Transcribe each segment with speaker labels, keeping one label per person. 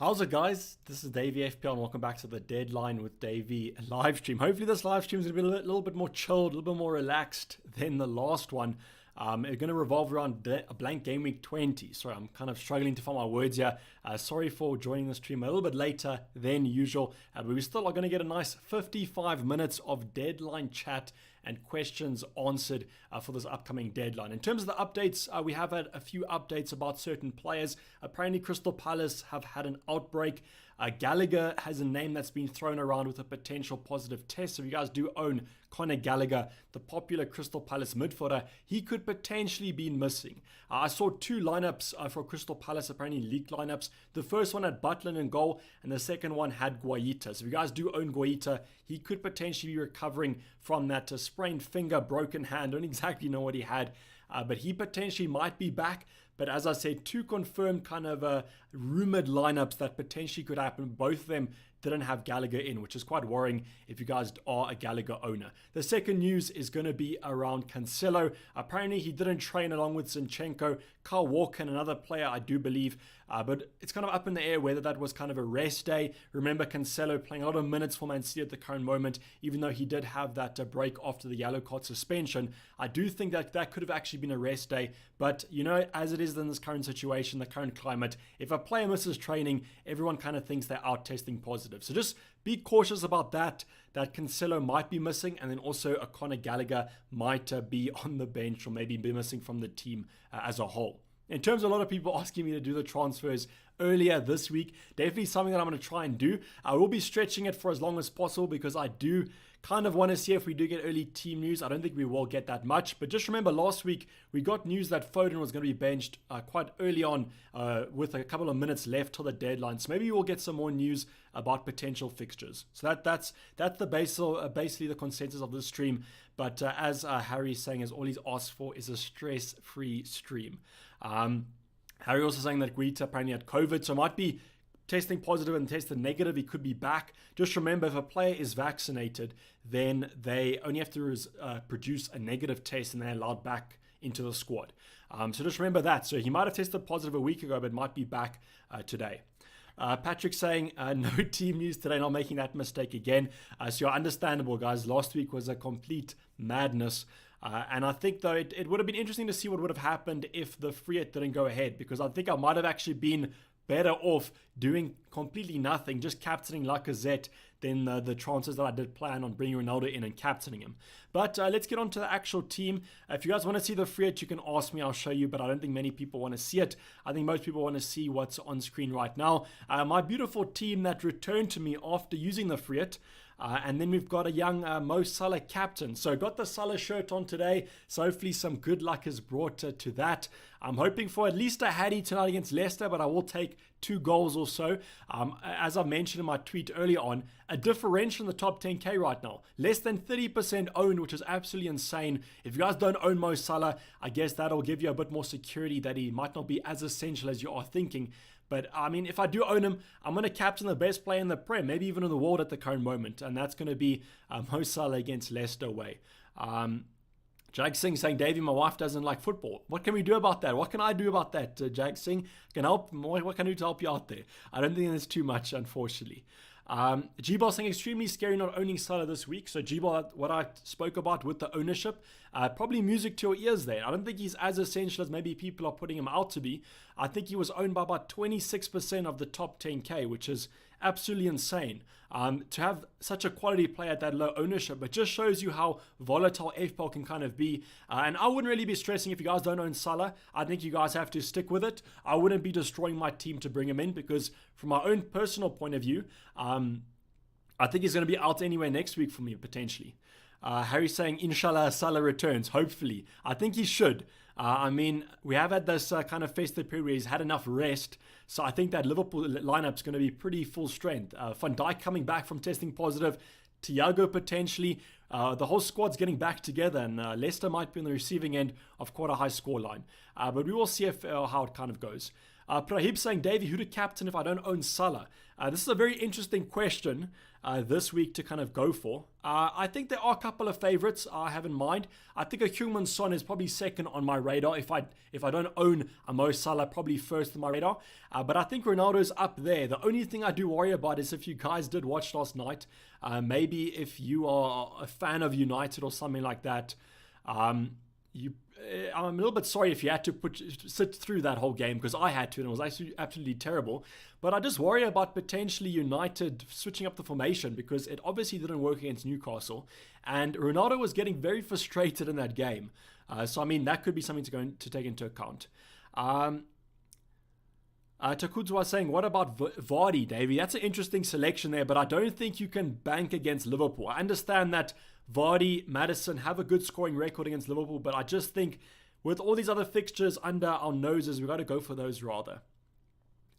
Speaker 1: How's it, guys? This is Dayvy FPL and welcome back to the Deadline with Dayvy live stream. Hopefully this live stream is going to be a little bit more chilled, a little bit more relaxed than the last one. It's going to revolve around a blank Gameweek 20. Sorry, I'm kind of struggling to find my words here. Sorry for joining the stream a little bit later than usual, but we still are going to get a nice 55 minutes of deadline chat and questions answered for this upcoming deadline. In terms of the updates, we have had a few updates about certain players. Apparently Crystal Palace have had an outbreak. Gallagher has a name that's been thrown around with a potential positive test. So if you guys do own Conor Gallagher, the popular Crystal Palace midfielder, he could potentially be missing. I saw two lineups for Crystal Palace, apparently league lineups. The first one had Butland in goal, and the second one had Guaita. So if you guys do own Guaita, he could potentially be recovering from that sprained finger, broken hand. Don't exactly know what he had, but he potentially might be back. But as I said, two confirmed kind of rumored lineups that potentially could happen. Both of them didn't have Gallagher in, which is quite worrying if you guys are a Gallagher owner. The second news is going to be around Cancelo. Apparently he didn't train along with Zinchenko, Kyle Walker, and another player, I do believe. But it's kind of up in the air whether that was kind of a rest day. Remember Cancelo playing a lot of minutes for Man City at the current moment, even though he did have that break after the yellow card suspension. I do think that that could have actually been a rest day. But, you know, as it is in this current situation, the current climate, if a player misses training, everyone kind of thinks they're out testing positive. So just be cautious about that Cancelo might be missing, and then also a Conor Gallagher might be on the bench or maybe be missing from the team as a whole. In terms of a lot of people asking me to do the transfers earlier this week, definitely something that I'm going to try and do. I will be stretching it for as long as possible because I do kind of want to see if we do get early team news. I don't think we will get that much, but just remember last week we got news that Foden was going to be benched quite early on with a couple of minutes left till the deadline. So maybe we'll get some more news about potential fixtures. So that's the basically the consensus of this stream. But as Harry's saying, all he's asked for is a stress-free stream. Harry also saying that Guaita apparently had COVID, so it might be testing positive and tested negative. He could be back. Just remember, if a player is vaccinated, then they only have to produce a negative test and they're allowed back into the squad. So just remember that. So he might have tested positive a week ago, but might be back today. Patrick saying no team news today, not making that mistake again. So you're understandable, guys. Last week was a complete madness. And I think, though, it would have been interesting to see what would have happened if the free hit didn't go ahead, because I think I might have actually been better off doing completely nothing, just captaining Lacazette, than the transfers that I did plan on bringing Ronaldo in and captaining him. But let's get on to the actual team. If you guys want to see the free hit, you can ask me, I'll show you, but I don't think many people want to see it. I think most people want to see what's on screen right now. My beautiful team that returned to me after using the free hit. And then we've got a young Mo Salah captain. So got the Salah shirt on today. So hopefully some good luck is brought to that. I'm hoping for at least a Hattie tonight against Leicester, but I will take 2 goals or so. As I mentioned in my tweet earlier on, a differential in the top 10k right now. Less than 30% owned, which is absolutely insane. If you guys don't own Mo Salah, I guess that'll give you a bit more security that he might not be as essential as you are thinking. But, I mean, if I do own him, I'm going to captain the best player in the Prem, maybe even in the world at the current moment. And that's going to be Mo Salah against Leicester away. Jag Singh saying, Davey, my wife doesn't like football. What can we do about that? What can I do about that, Jag Singh? Can help? What can I do to help you out there? I don't think there's too much, unfortunately. G-Ball saying extremely scary not owning Salah this week. So G-Ball, what I spoke about with the ownership, probably music to your ears there. I don't think he's as essential as maybe people are putting him out to be. I think he was owned by about 26% of the top 10k, which is absolutely insane. To have such a quality player at that low ownership, it just shows you how volatile FPL can kind of be. And I wouldn't really be stressing if you guys don't own Salah. I think you guys have to stick with it. I wouldn't be destroying my team to bring him in, because from my own personal point of view, I think he's going to be out anyway next week for me, potentially. Harry saying, Inshallah, Salah returns. Hopefully. I think he should. I mean, we have had this kind of festive period where he's had enough rest. So I think that Liverpool lineup's going to be pretty full strength. Van Dijk coming back from testing positive. Thiago potentially. The whole squad's getting back together, and Leicester might be on the receiving end of quite a high scoreline. But we will see how it kind of goes. Prahib saying, Dayvy, who to captain if I don't own Salah? This is a very interesting question this week to kind of go for. I think there are a couple of favorites I have in mind. I think a Heung-min Son is probably second on my radar. If I don't own a Mo Salah, probably first on my radar. But I think Ronaldo's up there. The only thing I do worry about is if you guys did watch last night, maybe if you are a fan of United or something like that, I'm a little bit sorry if you had to sit through that whole game, because I had to, and it was actually absolutely terrible. But I just worry about potentially United switching up the formation, because it obviously didn't work against Newcastle, and Ronaldo was getting very frustrated in that game. So I mean, that could be something to take into account. Takudzu was saying, what about Vardy, Davey? That's an interesting selection there, but I don't think you can bank against Liverpool. I understand that Vardy, Maddison have a good scoring record against Liverpool, but I just think with all these other fixtures under our noses, we've got to go for those rather.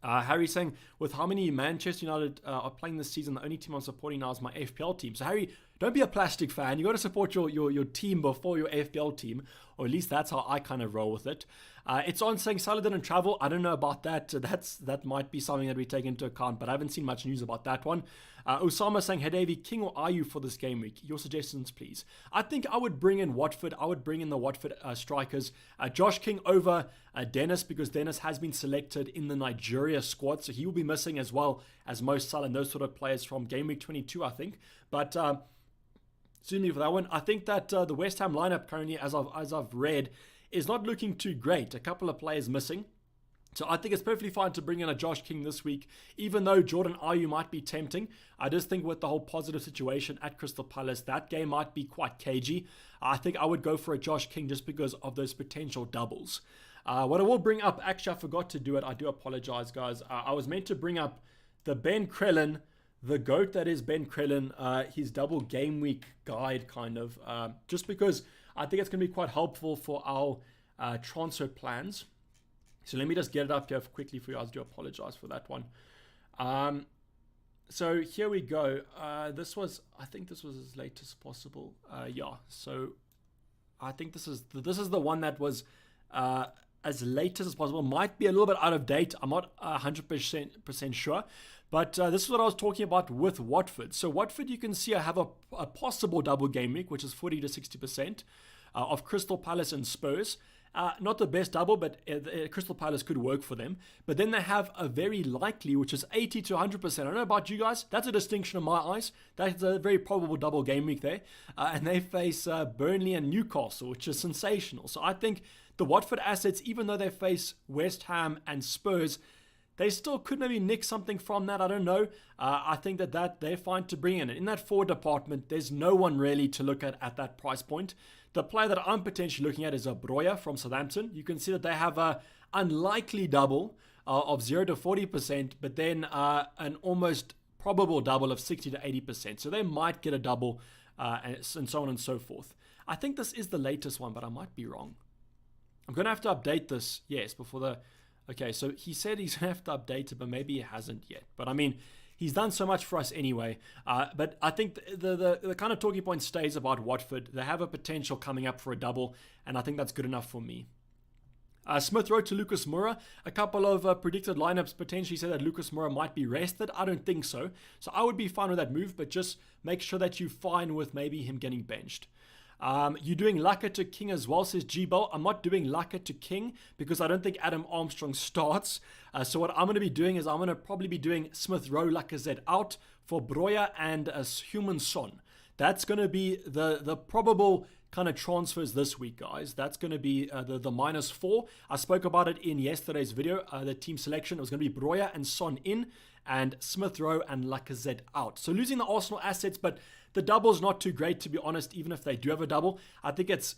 Speaker 1: Harry saying, with how many Manchester United are playing this season, the only team I'm supporting now is my FPL team. So Harry, don't be a plastic fan. You got to support your team before your FPL team, or at least that's how I kind of roll with it. It's on saying Salah didn't travel. I don't know about that. That might be something that we take into account, but I haven't seen much news about that one. Osama saying, hey Davey, King or Ayew for this game week? Your suggestions, please. I think I would bring in Watford. I would bring in the Watford strikers. Josh King over Dennis, because Dennis has been selected in the Nigeria squad, so he will be missing as well as Mo Salah and those sort of players from Gameweek 22, I think. But excuse me for that one. I think that the West Ham lineup currently, as I've read, is not looking too great. A couple of players missing. So I think it's perfectly fine to bring in a Josh King this week, even though Jordan Ayew might be tempting. I just think with the whole positive situation at Crystal Palace, that game might be quite cagey. I think I would go for a Josh King just because of those potential doubles. What I will bring up, actually I forgot to do it. I do apologize, guys. I was meant to bring up the Ben Crellin, the GOAT that is Ben Crellin, his double game week guide kind of, just because I think it's going to be quite helpful for our transfer plans. So let me just get it up here quickly for you. I do apologize for that one. So here we go. I think this was as late as possible. Yeah. So I think this is the one that was as late as possible. Might be a little bit out of date. I'm not 100% sure. But this is what I was talking about with Watford. So Watford, you can see I have a possible double game week, which is 40 to 60% of Crystal Palace and Spurs. Not the best double, but Crystal Palace could work for them. But then they have a very likely, which is 80 to 100%. I don't know about you guys. That's a distinction in my eyes. That's a very probable double game week there. And they face Burnley and Newcastle, which is sensational. So I think the Watford assets, even though they face West Ham and Spurs, they still could maybe nick something from that. I don't know. I think that they're fine to bring in. In that forward department, there's no one really to look at that price point. The player that I'm potentially looking at is a Broja from Southampton. You can see that they have a unlikely double of 0 to 40%, but then an almost probable double of 60 to 80%. So they might get a double and so on and so forth. I think this is the latest one, but I might be wrong. I'm going to have to update this, yes, before the... Okay, so he said he's going to have to update it, but maybe he hasn't yet. But I mean, he's done so much for us anyway. But I think the kind of talking point stays about Watford. They have a potential coming up for a double, and I think that's good enough for me. Smith wrote to Lucas Moura. A couple of predicted lineups potentially said that Lucas Moura might be rested. I don't think so. So I would be fine with that move, but just make sure that you're fine with maybe him getting benched. You're doing Laka to King as well, says G-Bell. I'm not doing Laka to King because I don't think Adam Armstrong starts. So what I'm going to be doing is I'm going to probably be doing Smith Rowe, Lacazette out for Broja and Heung-min Son. That's going to be the probable kind of transfers this week, guys. That's going to be the -4. I spoke about it in yesterday's video, the team selection. It was going to be Broja and Son in and Smith Rowe and Lacazette out. So losing the Arsenal assets, but the double's not too great, to be honest, even if they do have a double. I think it's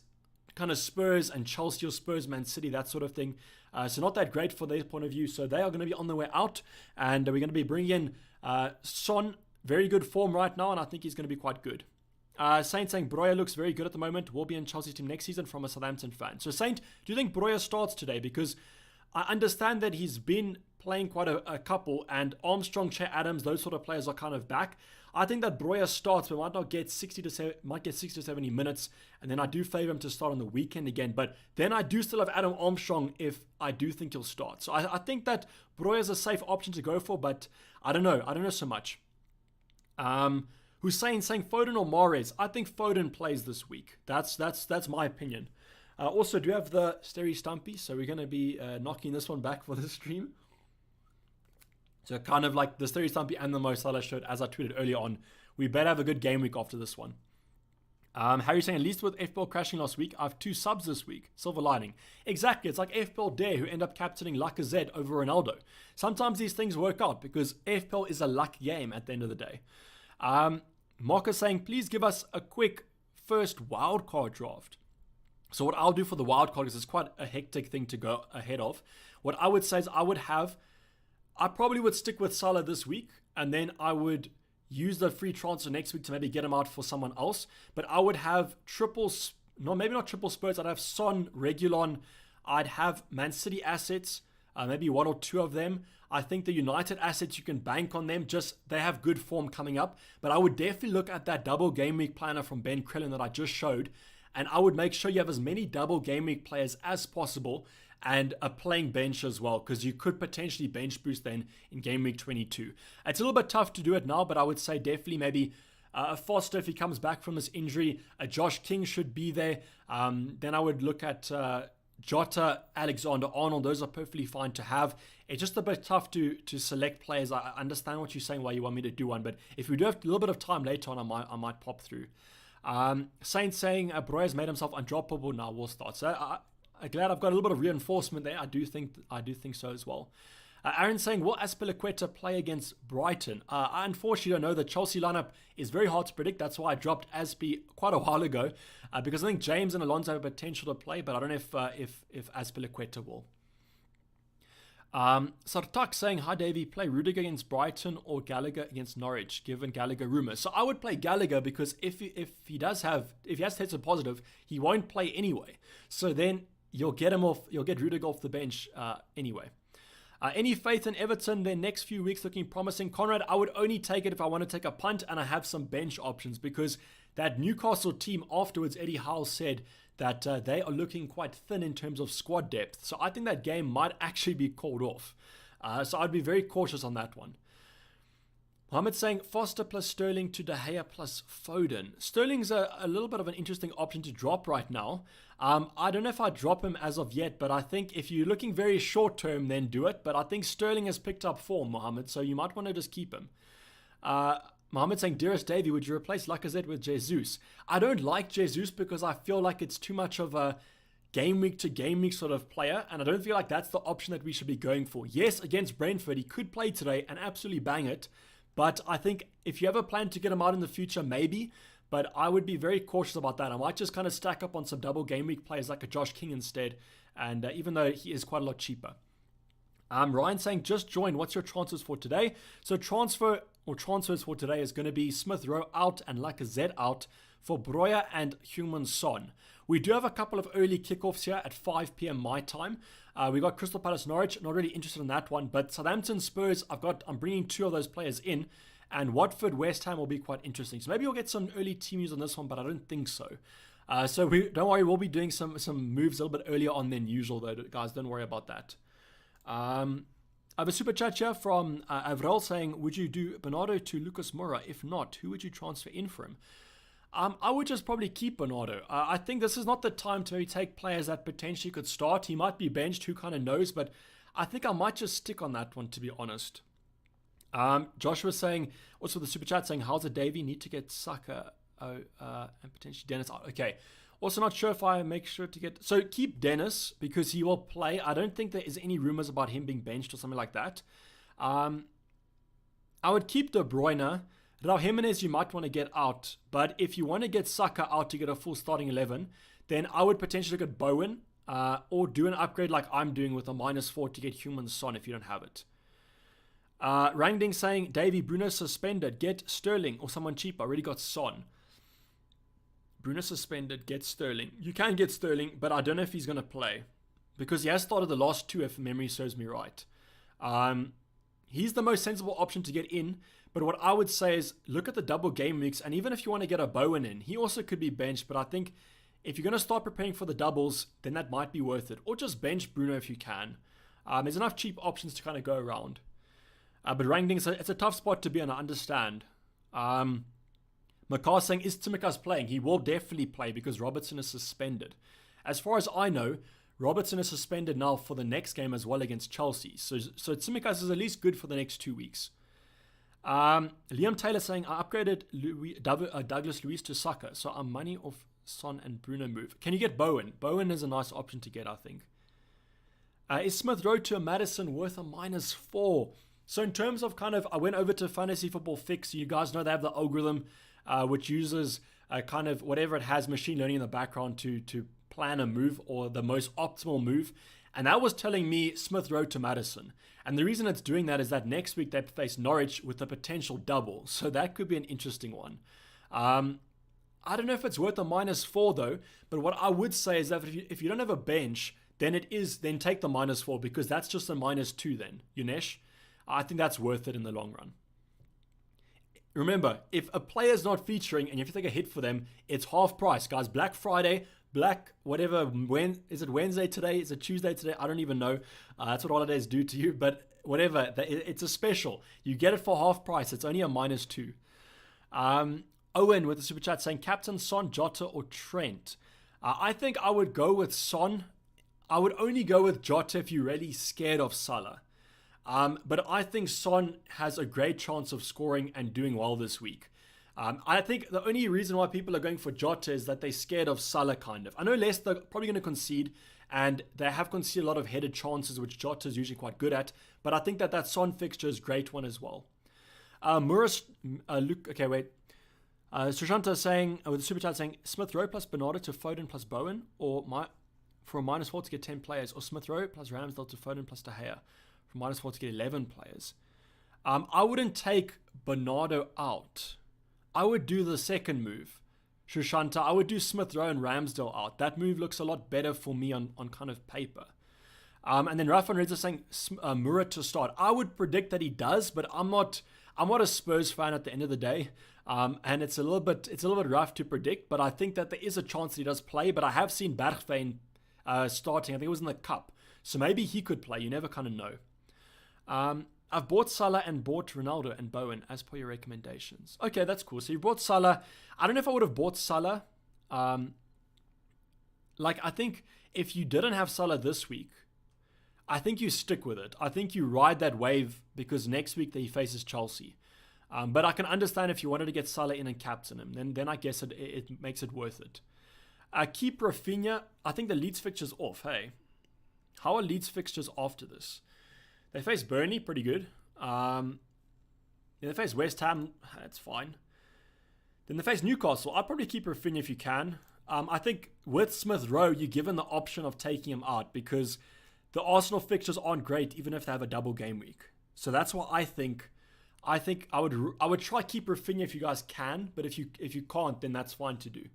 Speaker 1: kind of Spurs and Chelsea or Spurs, Man City, that sort of thing. So not that great for their point of view. So they are going to be on their way out. And we're going to be bringing in Son. Very good form right now, and I think he's going to be quite good. Saint saying Broja looks very good at the moment. Will be in Chelsea's team next season from a Southampton fan. So Saint, do you think Broja starts today? Because I understand that he's been playing quite a couple, and Armstrong, Che Adams, those sort of players are kind of back. I think that Breuer starts, but might not get 60 to 70 minutes, and then I do favor him to start on the weekend again. But then I do still have Adam Armstrong if I do think he'll start. So I think that Breuer is a safe option to go for, but I don't know. I don't know so much. Hussein saying Foden or Mahrez. I think Foden plays this week. That's my opinion. Also, do you have the Steri Stumpy? So we're going to be knocking this one back for the stream. So kind of like the Steri Stumpy and the Mo Salah shirt, as I tweeted earlier on. We better have a good game week after this one. Harry saying, at least with FPL crashing last week, I have 2 subs this week. Silver lining. Exactly. It's like FPL Dare, who end up captaining Lacazette over Ronaldo. Sometimes these things work out because FPL is a luck game at the end of the day. Mark is saying, please give us a quick first wildcard draft. So what I'll do for the wildcard, because it's quite a hectic thing to go ahead of, what I would say is I probably would stick with Salah this week, and then I would use the free transfer next week to maybe get him out for someone else. But I would have maybe not triple Spurs. I'd have Son, Reguilon. I'd have Man City assets, maybe 1 or 2 of them. I think the United assets, you can bank on them. Just they have good form coming up. But I would definitely look at that double game week planner from Ben Crellin that I just showed. And I would make sure you have as many double game week players as possible and a playing bench as well, because you could potentially bench boost then in game week 22. It's a little bit tough to do it now, but I would say definitely maybe a Foster if he comes back from this injury. A Josh King should be there. Then I would look at Jota, Alexander-Arnold. Those are perfectly fine to have. It's just a bit tough to select players. I understand what you're saying, why you want me to do one, but if we do have a little bit of time later on, I might pop through. Saint saying Breuer's made himself undroppable. Now we'll start. So I'm glad I've got a little bit of reinforcement there. I do think so as well. Aaron saying, will Azpilicueta play against Brighton? I unfortunately don't know. The Chelsea lineup is very hard to predict. That's why I dropped Azpi quite a while ago, because I think James and Alonso have potential to play, but I don't know if Azpilicueta will. Sartak saying, hi Dayvy, play Rudiger against Brighton or Gallagher against Norwich, given Gallagher rumours. So I would play Gallagher because if he has tested positive, he won't play anyway. So then you'll get Rudiger off the bench anyway. Any faith in Everton? Their next few weeks looking promising. Conrad, I would only take it if I want to take a punt and I have some bench options, because that Newcastle team afterwards, Eddie Howe said that they are looking quite thin in terms of squad depth. So I think that game might actually be called off. So I'd be very cautious on that one. Mohamed saying Foster plus Sterling to De Gea plus Foden. Sterling's a little bit of an interesting option to drop right now. I don't know if I'd drop him as of yet, but I think if you're looking very short term, then do it. But I think Sterling has picked up form, Mohamed, so you might want to just keep him. Mohamed saying, dearest Dayvy, would you replace Lacazette with Jesus? I don't like Jesus because I feel like it's too much of a game week to game week sort of player, and I don't feel like that's the option that we should be going for. Yes, against Brentford, he could play today and absolutely bang it, but I think if you have a plan to get him out in the future, maybe, but I would be very cautious about that. I might just kind of stack up on some double game week players like a Josh King instead, and even though he is quite a lot cheaper. Ryan saying, just join. What's your transfers for today? So transfers for today is going to be Smith Rowe out and Lacazette out for Breuer and Heung-min Son. We do have a couple of early kickoffs here at 5 p.m. my time. We got Crystal Palace Norwich. Not really interested in that one, but Southampton Spurs, I'm bringing 2 of those players in, and Watford West Ham will be quite interesting. So maybe we'll get some early team news on this one, but I don't think so. So don't worry, we'll be doing some moves a little bit earlier on than usual, though, guys. Don't worry about that. I have a super chat here from Avril saying, would you do Bernardo to Lucas Moura? If not, who would you transfer in for him? I would just probably keep Bernardo. I think this is not the time to maybe take players that potentially could start. He might be benched, who kind of knows, but I think I might just stick on that one, to be honest. Joshua saying, also the super chat saying, how's a Dayvy? Need to get Saka and potentially Dennis out. Okay. Also not sure if I make sure to get... So keep Dennis because he will play. I don't think there is any rumors about him being benched or something like that. I would keep De Bruyne. Raul Jimenez you might want to get out. But if you want to get Saka out to get a full starting 11, then I would potentially look at Bowen or do an upgrade like I'm doing with a -4 to get Heung-min Son if you don't have it. Rangding saying, Davey, Bruno suspended. Get Sterling or someone cheap. I already got Son. Bruno suspended, get Sterling. You can get Sterling, but I don't know if he's going to play because he has started the last 2 if memory serves me right. He's the most sensible option to get in. But what I would say is look at the double game weeks. And even if you want to get a Bowen in, he also could be benched. But I think if you're going to start preparing for the doubles, then that might be worth it. Or just bench Bruno if you can. There's enough cheap options to kind of go around. But Rangnick, it's a tough spot to be in, I understand. Makar saying, is Tsimikas playing? He will definitely play because Robertson is suspended. As far as I know, Robertson is suspended now for the next game as well against Chelsea. So Tsimikas is at least good for the next 2 weeks. Liam Taylor saying, I upgraded Douglas Luiz to Saka, so I'm money off Son and Bruno move. Can you get Bowen? Bowen is a nice option to get, I think. Is Smith Rowe to a Madison worth a -4? So in terms of I went over to Fantasy Football Fix. You guys know they have the algorithm, which uses kind of whatever it has, machine learning in the background to plan a move or the most optimal move. And that was telling me Smith Rowe to Madison. And the reason it's doing that is that next week they face Norwich with a potential double. So that could be an interesting one. I don't know if it's worth a -4 though. But what I would say is that if you don't have a bench, then take the -4 because that's just a -2 then, Yunesh. I think that's worth it in the long run. Remember, if a player's not featuring and you have to take a hit for them, it's half price, guys. Black Friday, when is it Wednesday today? Is it Tuesday today? I don't even know. That's what holidays do to you, but whatever. It's a special. You get it for half price. It's only a -2. Owen with the super chat saying, Captain Son, Jota, or Trent? I think I would go with Son. I would only go with Jota if you're really scared of Salah. But I think Son has a great chance of scoring and doing well this week. I think the only reason why people are going for Jota is that they're scared of Salah, kind of. I know Leicester are probably going to concede, and they have conceded a lot of headed chances, which Jota is usually quite good at. But I think that Son fixture is a great one as well. Sushanta saying, with the super chat saying, Smith Rowe plus Bernardo to Foden plus Bowen, or for a -4 to get 10 players, or Smith Rowe plus Ramsdale to Foden plus De Gea. -4 to get 11 players. I wouldn't take Bernardo out. I would do the second move. Shushanta, I would do Smith Rowe and Ramsdale out. That move looks a lot better for me on kind of paper. And then Rafa Reds is saying Murat to start. I would predict that he does, but I'm not a Spurs fan at the end of the day. And it's a little bit rough to predict, but I think that there is a chance that he does play. But I have seen Bergwijn starting. I think it was in the Cup. So maybe he could play. You never kind of know. I've bought Salah and bought Ronaldo and Bowen as per your recommendations. Okay, that's cool. So you bought Salah. I don't know if I would have bought Salah. I think if you didn't have Salah this week, I think you stick with it. I think you ride that wave because next week he faces Chelsea. But I can understand if you wanted to get Salah in and captain him, then I guess it makes it worth it. Keep Rafinha. I think the Leeds fixture's off, hey? How are Leeds fixtures after this? They face Burnley, pretty good. They face West Ham, that's fine. Then they face Newcastle. I'd probably keep Rafinha if you can. I think with Smith Rowe, you're given the option of taking him out because the Arsenal fixtures aren't great, even if they have a double game week. So that's why I think I would try keep Rafinha if you guys can, but if you can't, then that's fine to do.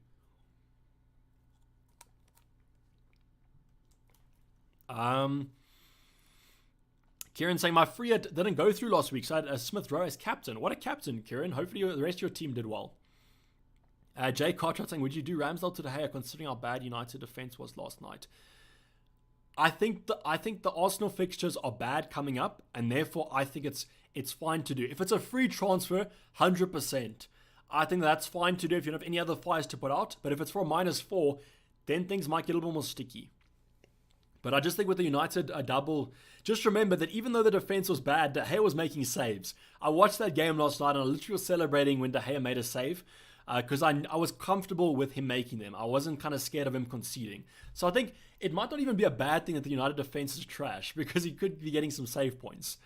Speaker 1: Kieran saying, my free hit didn't go through last week, so I had Smith Rowe as captain. What a captain, Kieran. Hopefully the rest of your team did well. Jay Cartwright saying, would you do Ramsdale to De Gea considering how bad United defense was last night? I think the Arsenal fixtures are bad coming up, and therefore I think it's fine to do. If it's a free transfer, 100%. I think that's fine to do if you don't have any other fires to put out. But if it's for a -4, then things might get a little bit more sticky. But I just think with the United double, just remember that even though the defense was bad, De Gea was making saves. I watched that game last night and I literally was celebrating when De Gea made a save because I was comfortable with him making them. I wasn't kind of scared of him conceding. So I think it might not even be a bad thing that the United defense is trash because he could be getting some save points.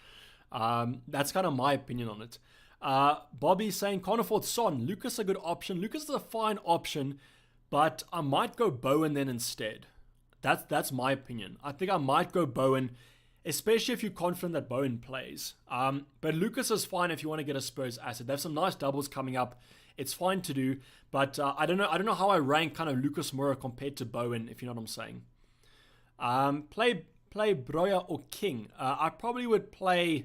Speaker 1: That's kind of my opinion on it. Bobby saying, can't afford Son. Lucas a good option. Lucas is a fine option, but I might go Bowen then instead. That's my opinion. I think I might go Bowen, especially if you're confident that Bowen plays. But Lucas is fine if you want to get a Spurs asset. They have some nice doubles coming up. It's fine to do, but I don't know how I rank kind of Lucas Moura compared to Bowen, if you know what I'm saying. Play play Broja or King? I probably would play...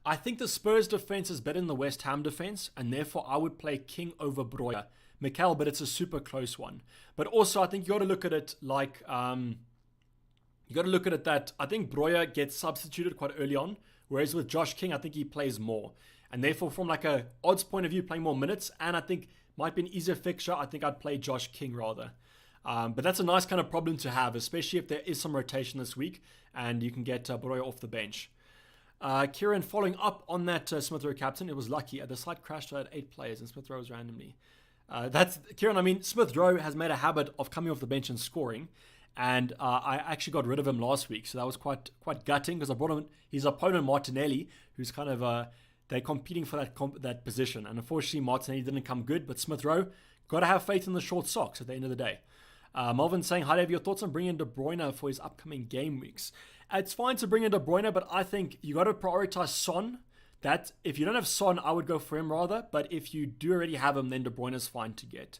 Speaker 1: I think the Spurs defense is better than the West Ham defense, and therefore I would play King over Broja. Mikel, but it's a super close one. But also, I think you got to look at it like... you got to look at it that I think Broja gets substituted quite early on, whereas with Josh King, I think he plays more. And therefore, from like a odds point of view, playing more minutes, and I think might be an easier fixture, I think I'd play Josh King rather. But that's a nice kind of problem to have, especially if there is some rotation this week, and you can get Broja off the bench. Kieran, following up on that Smith Rowe captain, it was lucky. The site crashed, I had 8 players, and Smith Rowe was randomly. That's Kieran, I mean, Smith Rowe has made a habit of coming off the bench and scoring. And I actually got rid of him last week, so that was quite gutting because I brought him his opponent Martinelli, who's kind of they're competing for that position. And unfortunately, Martinelli didn't come good, but Smith Rowe, got to have faith in the short socks at the end of the day. Melvin saying, hi Dave, your thoughts on bringing in De Bruyne for his upcoming game weeks? It's fine to bring in De Bruyne, but I think you got to prioritize Son. That if you don't have Son, I would go for him rather. But if you do already have him, then De Bruyne is fine to get.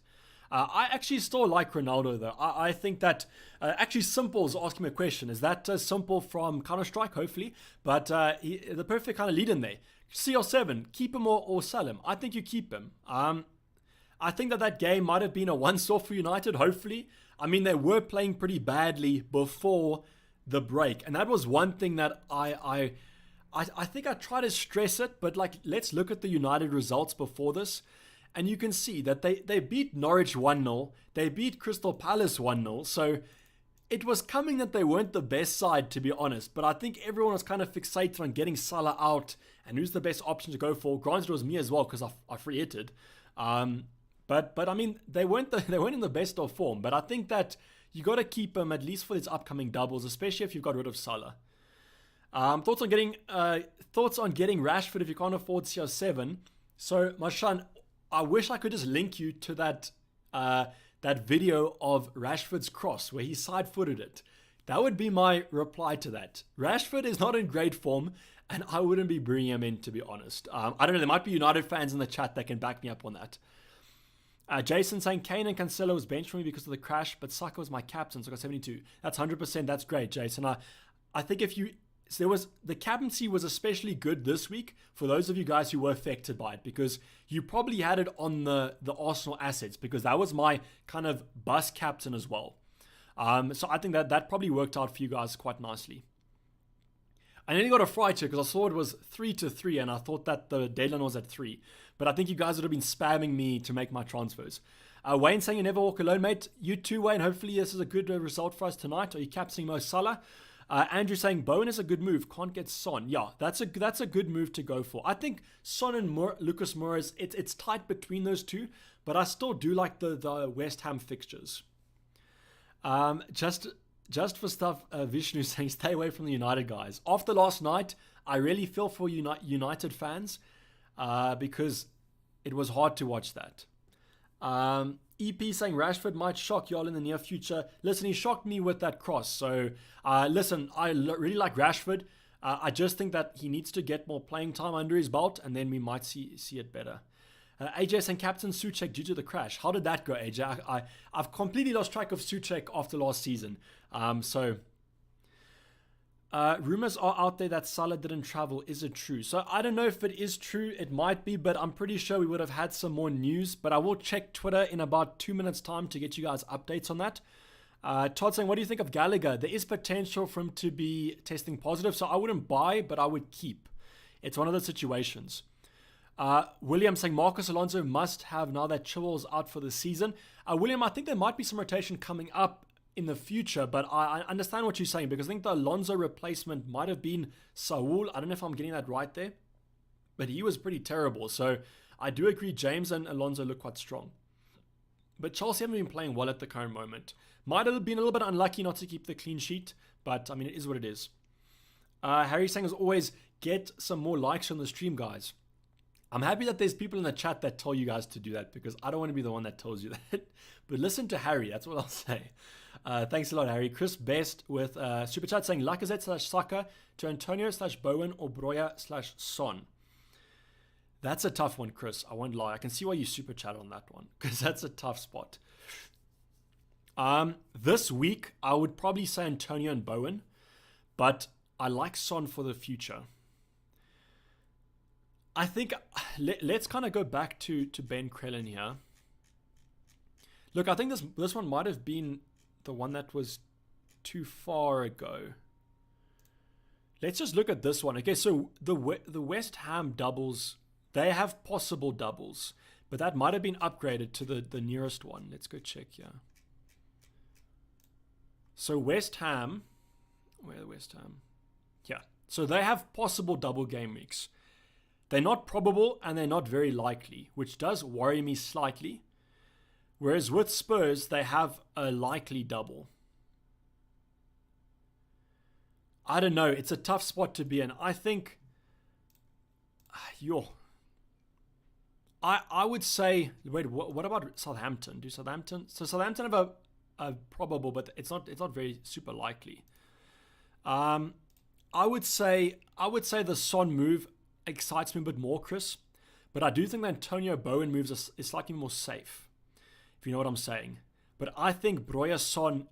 Speaker 1: I actually still like Ronaldo though. I think that actually Simple's asking me a question. Is that Simple from Counter-Strike? Hopefully. But the perfect kind of lead in there. CR7, keep him or sell him. I think you keep him. I think that game might have been a once-off for United, hopefully. I mean, they were playing pretty badly before the break. And that was one thing that I think I try to stress it. But like, let's look at the United results before this. And you can see that they beat Norwich 1-0. They beat Crystal Palace 1-0. So it was coming that they weren't the best side, to be honest. But I think everyone was kind of fixated on getting Salah out and who's the best option to go for. Granted, it was me as well because I free hitted. But I mean, they weren't in the best of form. But I think that you got to keep them at least for its upcoming doubles, especially if you've got rid of Salah. Thoughts on getting Rashford if you can't afford CR7. So, Mashan, I wish I could just link you to that video of Rashford's cross where he side-footed it. That would be my reply to that. Rashford is not in great form, and I wouldn't be bringing him in, to be honest. I don't know, there might be United fans in the chat that can back me up on that. Jason saying, Kane and Cancelo was benched for me because of the crash, but Saka was my captain, so I got 72. That's 100%. That's great, Jason. I think the captaincy was especially good this week for those of you guys who were affected by it, because you probably had it on the Arsenal assets, because that was my kind of bus captain as well. So I think that probably worked out for you guys quite nicely. I nearly got a fright here because I saw it was 3-3 and I thought that the deadline was at 3. But I think you guys would have been spamming me to make my transfers. Wayne saying you never walk alone, mate. You too, Wayne. Hopefully this is a good result for us tonight. Are you captaining Mo Salah? Andrew saying Bowen is a good move. Can't get Son. Yeah, that's a good move to go for. I think Son and Lucas Moura, it's tight between those two. But I still do like the West Ham fixtures. Just for stuff, Vishnu saying stay away from the United guys. After last night, I really feel for United fans because it was hard to watch that. EP saying Rashford might shock y'all in the near future. Listen, he shocked me with that cross. So, listen, I really like Rashford. I just think that he needs to get more playing time under his belt, and then we might see it better. AJ saying Captain Souček due to the crash. How did that go, AJ? I've completely lost track of Souček after last season. Rumors are out there that Salah didn't travel. Is it true? So I don't know if it is true. It might be, but I'm pretty sure we would have had some more news. But I will check Twitter in about 2 minutes' time to get you guys updates on that. Todd saying, what do you think of Gallagher? There is potential for him to be testing positive, so I wouldn't buy, but I would keep. It's one of those situations. William saying Marcos Alonso must have now that Chilwell's out for the season. William, I think there might be some rotation coming up in the future, but I understand what you're saying, because I think the Alonso replacement might have been Saul. I don't know if I'm getting that right there, but he was pretty terrible. So I do agree James and Alonso look quite strong. But Chelsea haven't been playing well at the current moment. Might have been a little bit unlucky not to keep the clean sheet, but I mean, it is what it is. Harry saying as always, get some more likes on the stream, guys. I'm happy that there's people in the chat that tell you guys to do that, because I don't want to be the one that tells you that. But listen to Harry, that's what I'll say. Thanks a lot, Harry. Chris Best with Super Chat saying Lacazette/Saka to Antonio/Bowen or Broja/Son. That's a tough one, Chris. I won't lie. I can see why you Super Chat on that one, because that's a tough spot. This week, I would probably say Antonio and Bowen, but I like Son for the future. I think let's kind of go back to Ben Crellin here. Look, I think this one might have been the one that was too far ago. Let's just look at this one. Okay, so the West Ham doubles, they have possible doubles, but that might have been upgraded to the nearest one. Let's go check here. So West Ham, where are West Ham? Yeah, so they have possible double game weeks. They're not probable and they're not very likely, which does worry me slightly. Whereas with Spurs, they have a likely double. I don't know. It's a tough spot to be in. I think, I would say, wait, what about Southampton? Do Southampton? So Southampton have a probable, but it's not very super likely. I would say the Son move excites me a bit more, Chris. But I do think the Antonio Bowen moves is slightly more safe, if you know what I'm saying. But I think Broja Son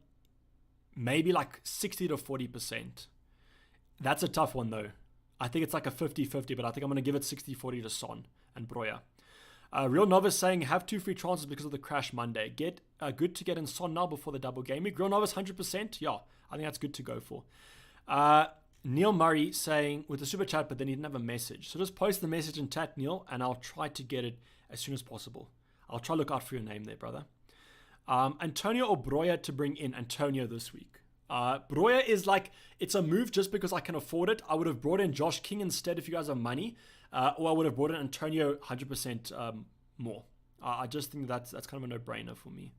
Speaker 1: maybe like 60 to 40%. That's a tough one though. I think it's like a 50-50, but I think I'm going to give it 60-40 to Son and Broja. Real Novice saying, have 2 free transfers because of the crash Monday. Get good to get in Son now before the double game week. Real Novice 100%. Yeah, I think that's good to go for. Neil Murray saying with the super chat, but then he didn't have a message. So just post the message in chat, Neil, and I'll try to get it as soon as possible. I'll try to look out for your name there, brother. Antonio or Broja to bring in Antonio this week. Broja is like, it's a move just because I can afford it. I would have brought in Josh King instead if you guys have money, or I would have brought in Antonio 100% more. I just think that's kind of a no-brainer for me.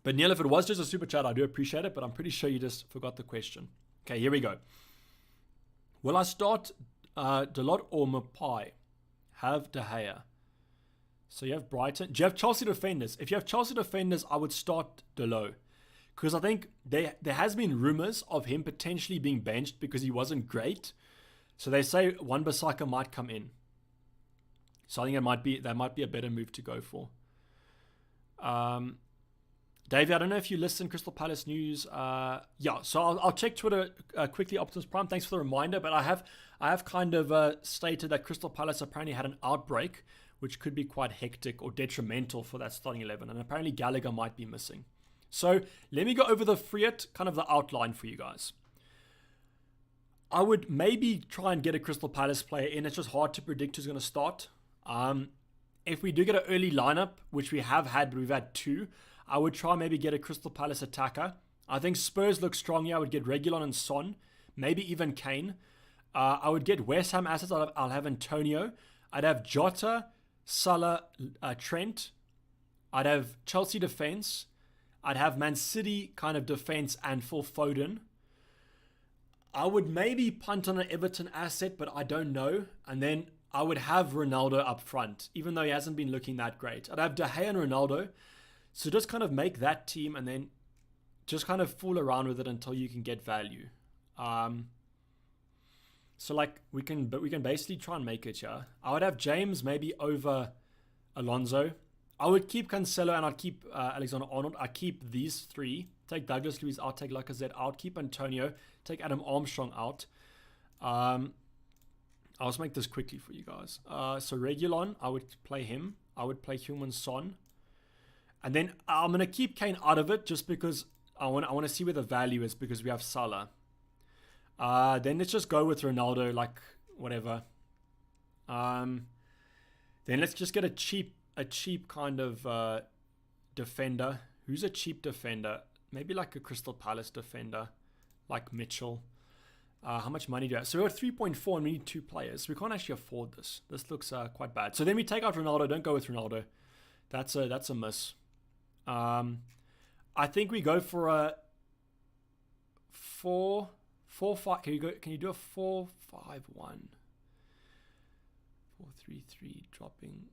Speaker 1: But Neil, if it was just a super chat, I do appreciate it, but I'm pretty sure you just forgot the question. Okay, here we go. Will I start Dalot or Mapai? Have De Gea. So you have Brighton. Do you have Chelsea defenders? If you have Chelsea defenders, I would start Dalot. Because I think there has been rumours of him potentially being benched because he wasn't great. So they say Wan-Bissaka might come in. So I think that might be a better move to go for. Dayvy, I don't know if you listen Crystal Palace news. Yeah, so I'll check Twitter quickly. Optimus Prime, thanks for the reminder. But I have kind of stated that Crystal Palace apparently had an outbreak, which could be quite hectic or detrimental for that starting 11. And apparently Gallagher might be missing. So let me go over the kind of the outline for you guys. I would maybe try and get a Crystal Palace player in. It's just hard to predict who's going to start. If we do get an early lineup, which we have had, but we've had 2, I would try maybe get a Crystal Palace attacker. I think Spurs look strong here. I would get Reguilon and Son, maybe even Kane. I would get West Ham assets. I'll have Antonio. I'd have Jota, Salah, Trent. I'd have Chelsea defense. I'd have Man City kind of defense and full Foden. I would maybe punt on an Everton asset, but I don't know. And then I would have Ronaldo up front, even though he hasn't been looking that great. I'd have De Gea and Ronaldo. So just kind of make that team and then just kind of fool around with it until you can get value. So like we can basically try and make it here. I would have James maybe over Alonso. I would keep Cancelo and I'd keep Alexander-Arnold. I keep these 3. Take Douglas Luiz out, take Lacazette out, keep Antonio, take Adam Armstrong out. I'll just make this quickly for you guys. So Reguilon, I would play him. I would play Heung-min Son. And then I'm going to keep Kane out of it just because I want to see where the value is because we have Salah. Then let's just go with Ronaldo, like whatever. Then let's just get a cheap kind of defender. Who's a cheap defender? Maybe like a Crystal Palace defender, like Mitchell. How much money do you have? So we're at 3.4 and we need 2 players. We can't actually afford this. This looks quite bad. So then we take out Ronaldo. Don't go with Ronaldo. That's a miss. I think we go for a 4-5. Can you do a 4-5-1? 4-3-3 dropping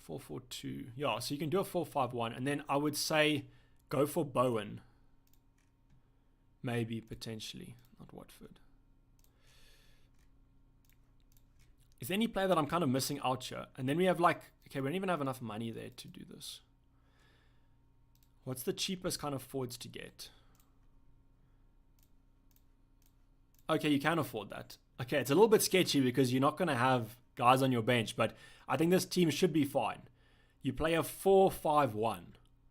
Speaker 1: 4-4-2. Yeah, so you can do a 4-5-1, and then I would say go for Bowen. Maybe potentially, not Watford. Is there any player that I'm kind of missing out here? And then we have like, okay, we don't even have enough money there to do this. What's the cheapest kind of forwards to get? Okay, you can afford that. Okay, it's a little bit sketchy because you're not going to have guys on your bench, but I think this team should be fine. You play a 4-5-1.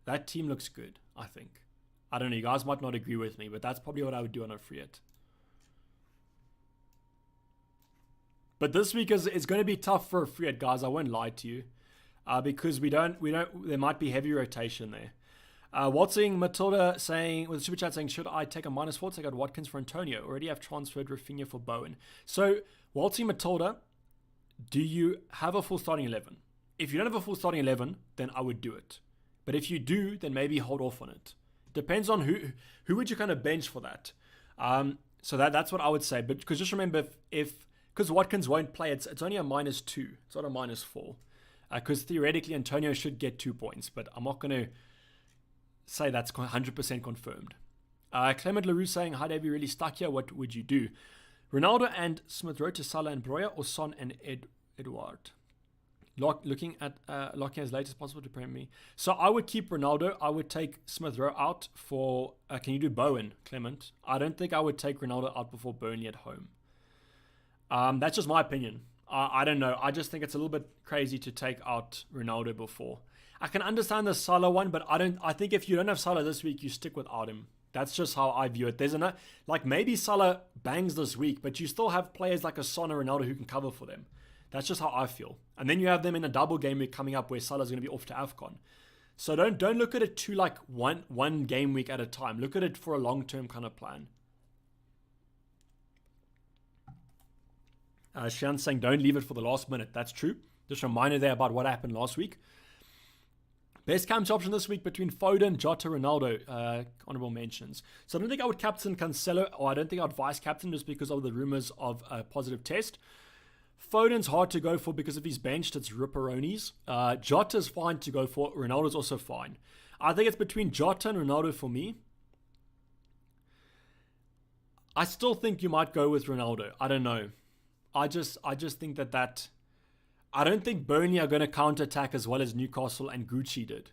Speaker 1: That team looks good, I think. I don't know, you guys might not agree with me, but that's probably what I would do on a free hit. But this week it's going to be tough for a free hit, guys. I won't lie to you, because there might be heavy rotation there. Waltzing Matilda saying, with a super chat saying, should I take a -4 to take out Watkins for Antonio? Already have transferred Rafinha for Bowen. So, Waltzing Matilda, do you have a full starting 11? If you don't have a full starting 11, then I would do it. But if you do, then maybe hold off on it. Depends on who would you kind of bench for that. So that's what I would say. But because just remember, because Watkins won't play, it's only a -2. It's not a -4. Because theoretically, Antonio should get 2 points. But I'm not going to say that's 100% confirmed. Clement LaRue saying, hi, Dayvy, really stuck here. What would you do? Ronaldo and Smith Rowe to Salah and Broya, or Son and Edouard? Looking at locking as late as possible to prevent me. So I would keep Ronaldo. I would take Smith Rowe out for... can you do Bowen, Clement? I don't think I would take Ronaldo out before Burnley at home. That's just my opinion. I don't know. I just think it's a little bit crazy to take out Ronaldo before. I can understand the Salah one, but I think if you don't have Salah this week, you stick without him. That's just how I view it. There's like maybe Salah bangs this week, but you still have players like a Son or Ronaldo who can cover for them. That's just how I feel. And then you have them in a double game week coming up where Salah's going to be off to AFCON. So don't look at it too like one game week at a time. Look at it for a long-term kind of plan. Shan's saying don't leave it for the last minute. That's true. Just a reminder there about what happened last week. Best captain option this week between Foden, Jota, Ronaldo. Honorable mentions. So I don't think I would captain Cancelo, or I don't think I would vice captain just because of the rumors of a positive test. Foden's hard to go for because if he's benched, it's ripperonis. Jota's fine to go for. Ronaldo's also fine. I think it's between Jota and Ronaldo for me. I still think you might go with Ronaldo. I don't know. I just think that I don't think Burnley are going to counter-attack as well as Newcastle and Gucci did.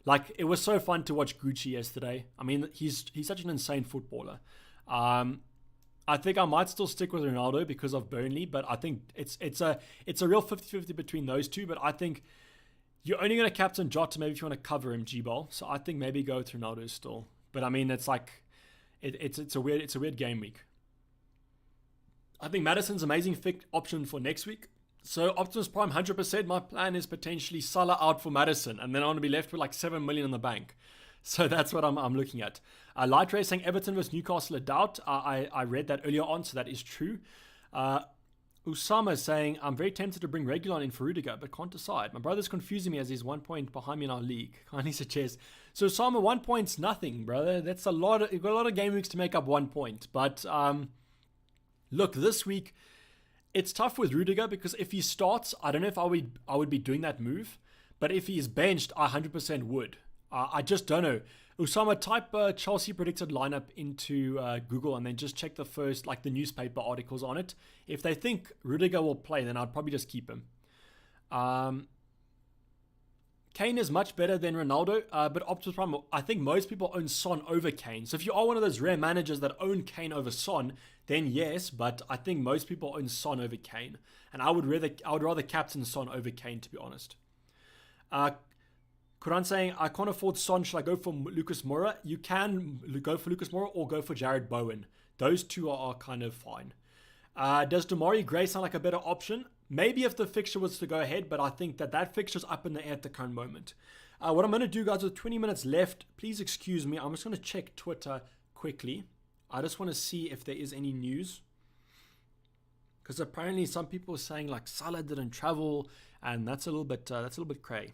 Speaker 1: Like, it was so fun to watch Gucci yesterday. I mean, he's such an insane footballer. I think I might still stick with Ronaldo because of Burnley, but I think it's a real 50-50 between those two. But I think you're only going to captain Jota maybe if you want to cover him, G-Ball. So I think maybe go with Ronaldo still. But I mean, it's like it's a weird game week. I think Maddison's amazing option for next week. So Optimus Prime 100%. My plan is potentially Salah out for Maddison, and then I want to be left with like 7 million in the bank. So that's what I'm looking at. Light Ray saying Everton vs Newcastle a doubt. I read that earlier on, so that is true. Usama saying, I'm very tempted to bring Regulon in for Rudiger, but can't decide. My brother's confusing me as he's 1 point behind me in our league. Kindly suggest. So Usama, 1 point's nothing, brother. That's a lot. You've got a lot of game weeks to make up 1 point. But look, this week, it's tough with Rudiger because if he starts, I don't know if I would be doing that move. But if he's benched, I 100% would. I just don't know. Usama, type Chelsea predicted lineup into Google and then just check the first, like the newspaper articles on it. If they think Rudiger will play, then I'd probably just keep him. Kane is much better than Ronaldo, but Optimus Prime, I think most people own Son over Kane. So if you are one of those rare managers that own Kane over Son, then yes, but I think most people own Son over Kane. And I would rather captain Son over Kane, to be honest. Quran saying, I can't afford Son. Should I go for Lucas Moura? You can go for Lucas Moura or go for Jared Bowen. Those two are kind of fine. Does Damari Gray sound like a better option? Maybe if the fixture was to go ahead, but I think that fixture's up in the air at the current moment. What I'm going to do, guys, with 20 minutes left, please excuse me. I'm just going to check Twitter quickly. I just want to see if there is any news. Because apparently some people are saying like Salah didn't travel, and that's a little bit cray.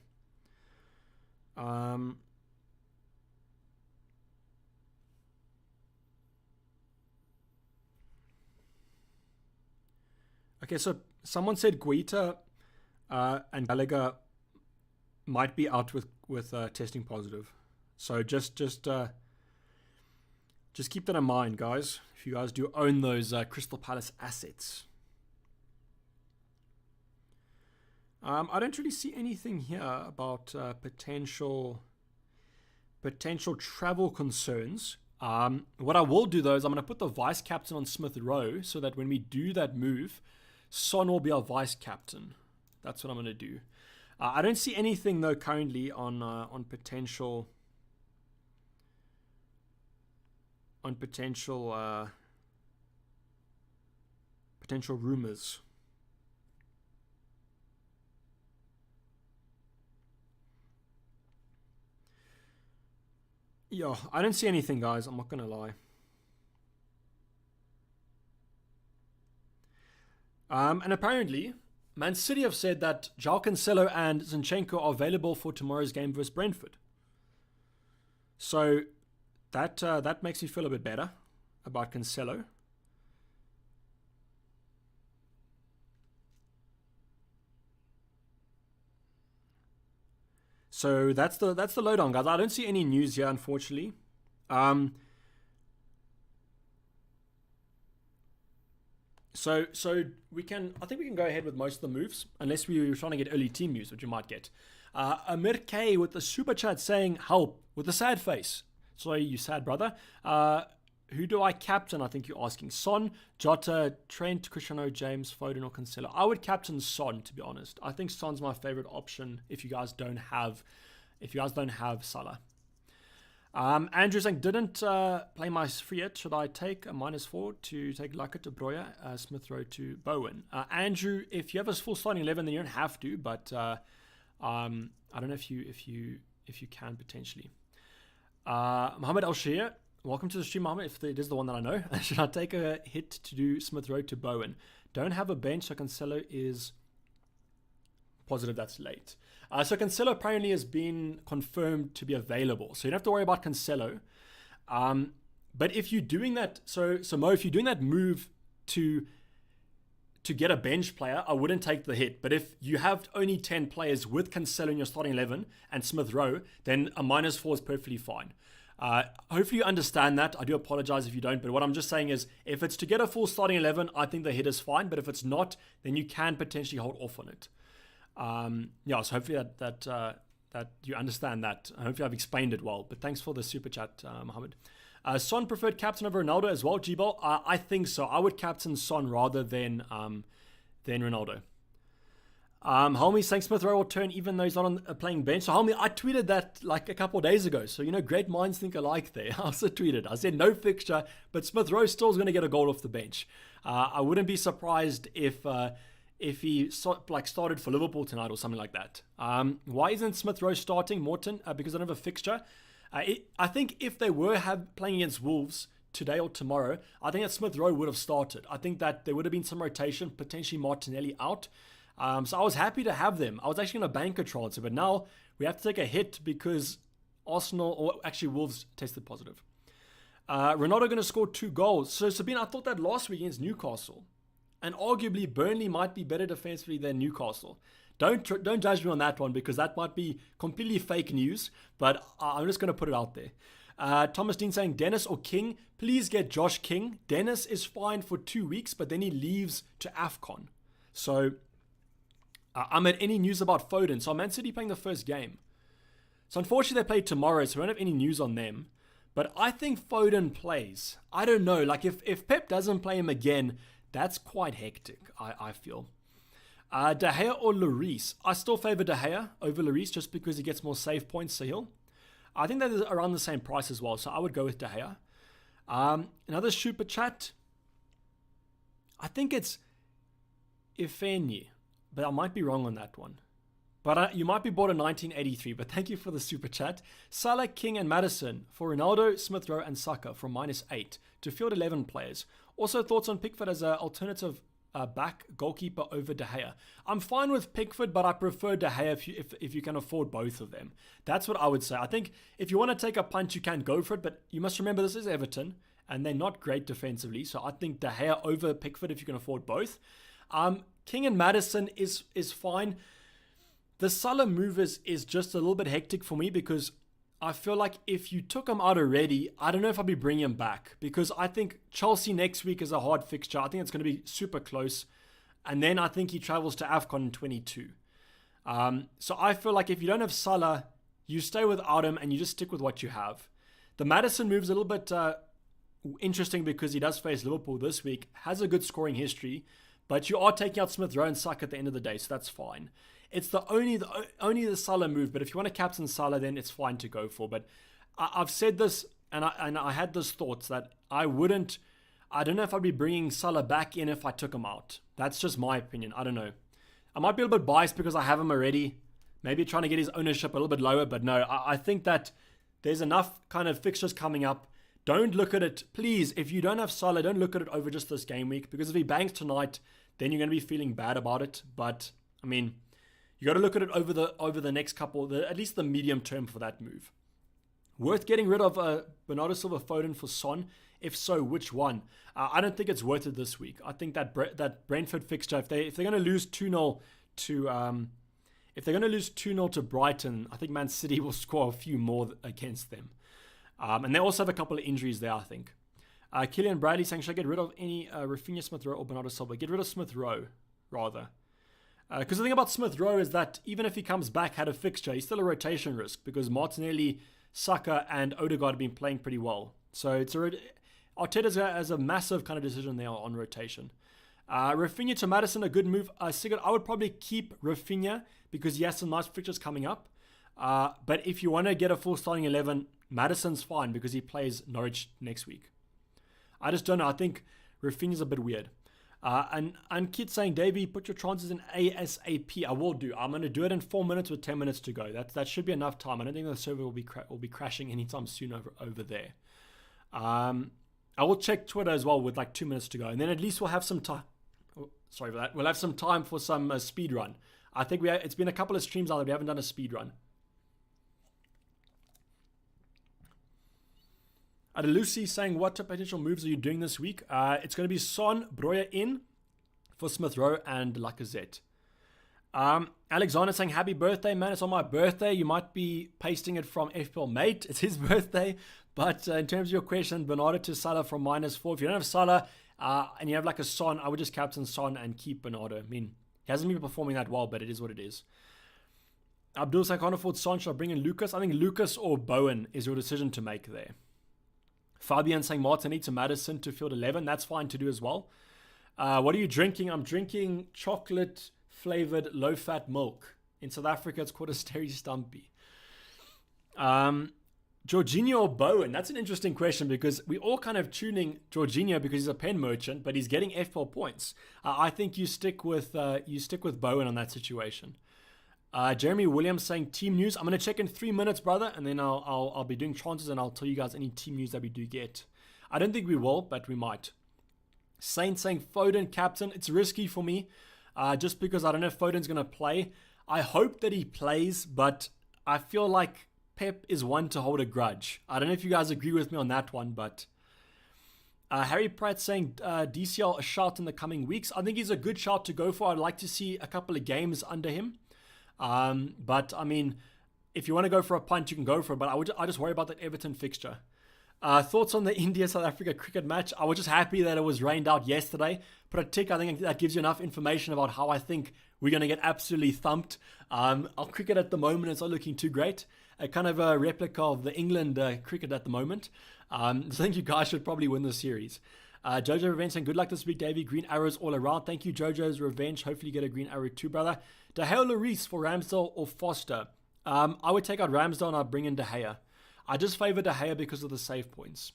Speaker 1: Okay, so someone said Guita and Gallagher might be out with testing positive. So just keep that in mind, guys. If you guys do own those Crystal Palace assets. I don't really see anything here about potential travel concerns. What I will do though is I'm going to put the vice captain on Smith Rowe so that when we do that move, Son will be our vice captain. That's what I'm going to do. I don't see anything though currently on potential rumors. Yeah, I don't see anything, guys. I'm not gonna lie. And apparently, Man City have said that João Cancelo and Zinchenko are available for tomorrow's game versus Brentford. So that makes me feel a bit better about Cancelo. So that's the lowdown, guys. I don't see any news here, unfortunately. So we can, I think we can go ahead with most of the moves, unless we were trying to get early team news, which you might get. Amir K with the super chat saying help with a sad face. Sorry, you sad brother. Who do I captain? I think you're asking. Son, Jota, Trent, Cristiano, James, Foden, or Cancelo. I would captain Son, to be honest. I think Son's my favorite option if you guys don't have Salah. Andrew saying, didn't play my free hit. Should I take a -4 to take Laka to Broya, Smith Rowe to Bowen? Andrew, if you have a full starting 11, then you don't have to. But I don't know if you can potentially. Mohammed Al Shia, welcome to the stream, Mohammed. If it is the one that I know, should I take a hit to do Smith Rowe to Bowen? Don't have a bench, so Cancelo is positive that's late. So Cancelo apparently has been confirmed to be available, so you don't have to worry about Cancelo. But if you're doing that, so Mo, if you're doing that move to get a bench player, I wouldn't take the hit. But if you have only 10 players with Cancelo in your starting 11 and Smith Rowe, then a -4 is perfectly fine. Hopefully you understand that. I do apologize if you don't, but what I'm just saying is if it's to get a full starting 11, I think the hit is fine. But if it's not, then you can potentially hold off on it. So hopefully that you understand that. Hopefully I've explained it well. But thanks for the super chat, Mohammed. Son preferred captain over Ronaldo as well, G-Ball. I think so. I would captain Son rather than Ronaldo. Helmy saying Smith Rowe will turn even though he's not on playing bench. So Helmy, I tweeted that like a couple of days ago. So, great minds think alike there. I also tweeted. I said no fixture, but Smith Rowe still is going to get a goal off the bench. I wouldn't be surprised if he started for Liverpool tonight or something like that. Why isn't Smith Rowe starting, Morton? Because I don't have a fixture. I think if they were playing against Wolves today or tomorrow, I think that Smith Rowe would have started. I think that there would have been some rotation, potentially Martinelli out. So I was happy to have them. I was actually going to bank a transfer, but now we have to take a hit because Arsenal, or actually Wolves, tested positive. Ronaldo going to score 2 goals. So Sabine, I thought that last week against Newcastle. And arguably Burnley might be better defensively than Newcastle. Don't judge me on that one because that might be completely fake news, but I'm just going to put it out there. Thomas Dean saying, Dennis or King, please get Josh King. Dennis is fine for 2 weeks, but then he leaves to AFCON. So I'm at any news about Foden. So Man City playing the first game. So unfortunately they play tomorrow, so we don't have any news on them. But I think Foden plays. I don't know. Like if Pep doesn't play him again, that's quite hectic, I feel. De Gea or Lloris? I still favor De Gea over Lloris just because he gets more save points to heal. I think that is around the same price as well, so I would go with De Gea. Another super chat. I think it's Ifeni, but I might be wrong on that one. But you might be bought in 1983, but thank you for the super chat. Salah, King, and Madison for Ronaldo, Smith Rowe, and Saka from -8 to field 11 players. Also, thoughts on Pickford as an alternative back goalkeeper over De Gea. I'm fine with Pickford, but I prefer De Gea if you can afford both of them. That's what I would say. I think if you want to take a punch, you can go for it, but you must remember this is Everton, and they're not great defensively, so I think De Gea over Pickford if you can afford both. King and Madison is fine. The Salah move is just a little bit hectic for me because I feel like if you took him out already, I don't know if I'll be bringing him back because I think Chelsea next week is a hard fixture. I think it's going to be super close. And then I think he travels to AFCON in 22. So I feel like if you don't have Salah, you stay without him and you just stick with what you have. The Maddison move's a little bit interesting because he does face Liverpool this week, has a good scoring history, but you are taking out Smith Rowe and Saka at the end of the day, so that's fine. It's only the Salah move, but if you want to captain Salah, then it's fine to go for. But I've said this, and I had this thoughts that I don't know if I'd be bringing Salah back in if I took him out. That's just my opinion. I don't know. I might be a little bit biased because I have him already. Maybe trying to get his ownership a little bit lower, but no, I think that there's enough kind of fixtures coming up. Don't look at it, please, if you don't have Salah, don't look at it over just this game week, because if he bangs tonight, then you're going to be feeling bad about it. But, I mean, you got to look at it over the next couple, at least the medium term for that move. Worth getting rid of Bernardo Silva Foden for Son? If so, which one? I don't think it's worth it this week. I think that Brentford fixture, if they're going to lose 2-0 to if they're going to lose 2-0 to Brighton, I think Man City will score a few more against them. And they also have a couple of injuries there, I think. Killian Bradley saying, should I get rid of any Rafinha, Smith Rowe, or Bernardo Silva? Get rid of Smith Rowe, rather. Because the thing about Smith Rowe is that even if he comes back, had a fixture, he's still a rotation risk because Martinelli, Saka, and Odegaard have been playing pretty well. So Arteta has a massive kind of decision there on rotation. Rafinha to Maddison, a good move. Sigurd, I would probably keep Rafinha because he has some nice fixtures coming up. But if you want to get a full starting 11, Maddison's fine because he plays Norwich next week. I just don't know. I think Rafinha's a bit weird. And Kid saying, Dayvy, put your chances in ASAP. I will do. I'm going to do it in 4 minutes with 10 minutes to go. That should be enough time. I don't think the server will be crashing anytime soon over there. I will check Twitter as well with like 2 minutes to go, and then at least we'll have some time. Oh, sorry for that. We'll have some time for some speed run. I think it's been a couple of streams now that we haven't done a speed run. Lucy saying, what potential moves are you doing this week? It's going to be Son, Breuer in for Smith Rowe and Lacazette. Alexander saying, happy birthday, man. It's on my birthday. You might be pasting it from FPL Mate. It's his birthday. But in terms of your question, Bernardo to Salah from -4. If you don't have Salah and you have like a Son, I would just captain Son and keep Bernardo. I mean, he hasn't been performing that well, but it is what it is. Abdul saying, can't afford Son. Should I bring in Lucas? I think Lucas or Bowen is your decision to make there. Fabian saying, Martinelli to Maddison to field 11. That's fine to do as well. What are you drinking? I'm drinking chocolate-flavored low-fat milk. In South Africa, it's called a Steri Stumpy. Jorginho or Bowen? That's an interesting question because we all kind of tuning Jorginho because he's a pen merchant, but he's getting FPL points. I think you stick with Bowen on that situation. Jeremy Williams saying team news. I'm going to check in 3 minutes, brother, and then I'll be doing chances and I'll tell you guys any team news that we do get. I don't think we will, but we might. Saint saying Foden captain. It's risky for me just because I don't know if Foden's going to play. I hope that he plays, but I feel like Pep is one to hold a grudge. I don't know if you guys agree with me on that one, but Harry Pratt saying DCL a shout in the coming weeks. I think he's a good shout to go for. I'd like to see a couple of games under him. But I mean, if you want to go for a punt, you can go for it. But I just worry about that Everton fixture. Thoughts on the India-South Africa cricket match? I was just happy that it was rained out yesterday. Put a tick. I think that gives you enough information about how I think we're going to get absolutely thumped. Our cricket at the moment is not looking too great. A kind of a replica of the England cricket at the moment. I think you guys should probably win the series. Jojo Revenge saying, good luck this week, Dayvy. Green arrows all around. Thank you, Jojo's Revenge. Hopefully you get a green arrow too, brother. De Gea Lloris for Ramsdale or Foster? I would take out Ramsdale and I'd bring in De Gea. I just favor De Gea because of the save points.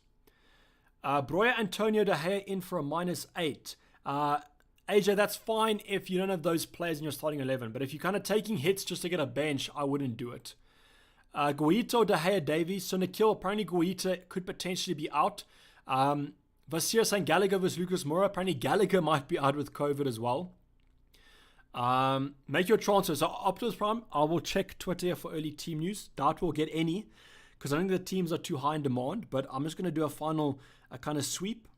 Speaker 1: Breuer, Antonio, De Gea in for a -8. AJ, that's fine if you don't have those players in your starting 11. But if you're kind of taking hits just to get a bench, I wouldn't do it. Guaita, De Gea, Dayvy. So Nikhil, apparently Guaita could potentially be out. Vasir saying Gallagher versus Lucas Moura. Apparently Gallagher might be out with COVID as well. Make your transfer. So Optimus Prime, I will check Twitter for early team news. Doubt we'll get any because I think the teams are too high in demand. But I'm just going to do a kind of sweep.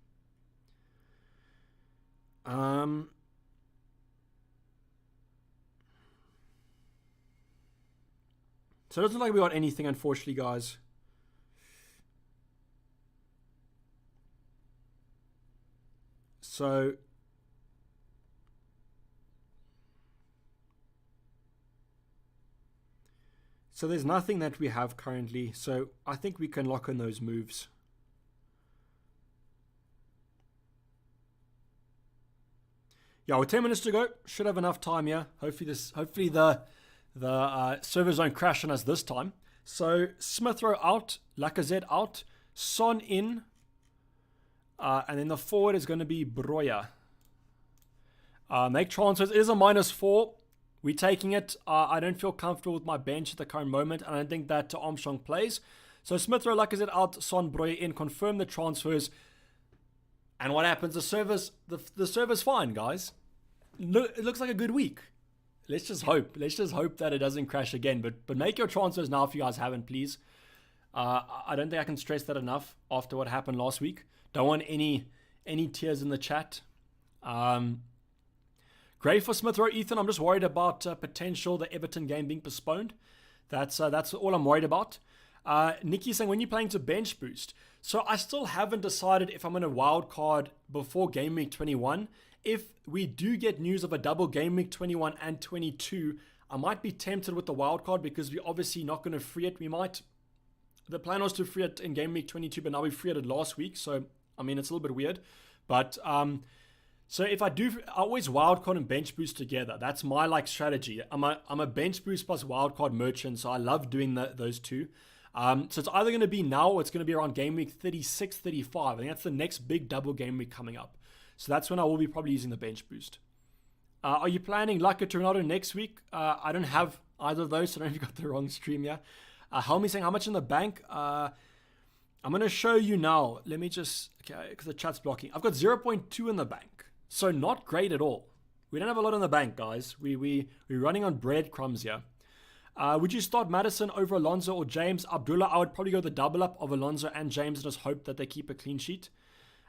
Speaker 1: So it doesn't look like we got anything, unfortunately, guys. So So there's nothing that we have currently. So I think we can lock in those moves. Yeah, with 10 minutes to go, should have enough time here. Hopefully the servers don't crash on us this time. So Smith Rowe out, Lacazette out, Son in, and then the forward is going to be Broja. Make transfers. It is a -4. We're taking it. I don't feel comfortable with my bench at the current moment, and I don't think that Armstrong plays. So Smith Rowe, Lacazette out, Son, Broja in. Confirm the transfers. And what happens? The server's fine, guys. It looks like a good week. Let's just hope. Let's just hope that it doesn't crash again. But make your transfers now if you guys haven't, please. I don't think I can stress that enough after what happened last week. Don't want any tears in the chat. Great for Smith Rowe, Ethan. I'm just worried about potential the Everton game being postponed. That's all I'm worried about. Nikki saying, when you're playing to bench boost. So I still haven't decided if I'm going to wild card before game week 21. If we do get news of a double game week 21 and 22, I might be tempted with the wild card because we're obviously not going to free it. The plan was to free it in game week 22, but now we freed it last week. So, I mean, it's a little bit weird. But, so if I always wildcard and bench boost together. That's my strategy. I'm a bench boost plus wildcard merchant, so I love doing those two. So it's either going to be now or it's going to be around game week 36, 35. I think that's the next big double game week coming up. So that's when I will be probably using the bench boost. Are you planning Laka to Ronaldo next week? I don't have either of those, so I don't know if you got the wrong stream here. Helmi saying, how much in the bank? I'm going to show you now. Let me just, okay, because the chat's blocking. I've got 0.2 in the bank. So not great at all. We don't have a lot in the bank, guys. We're running on breadcrumbs here. Would you start Madison over Alonso or James? Abdullah, I would probably go the double up of Alonso and James and just hope that they keep a clean sheet.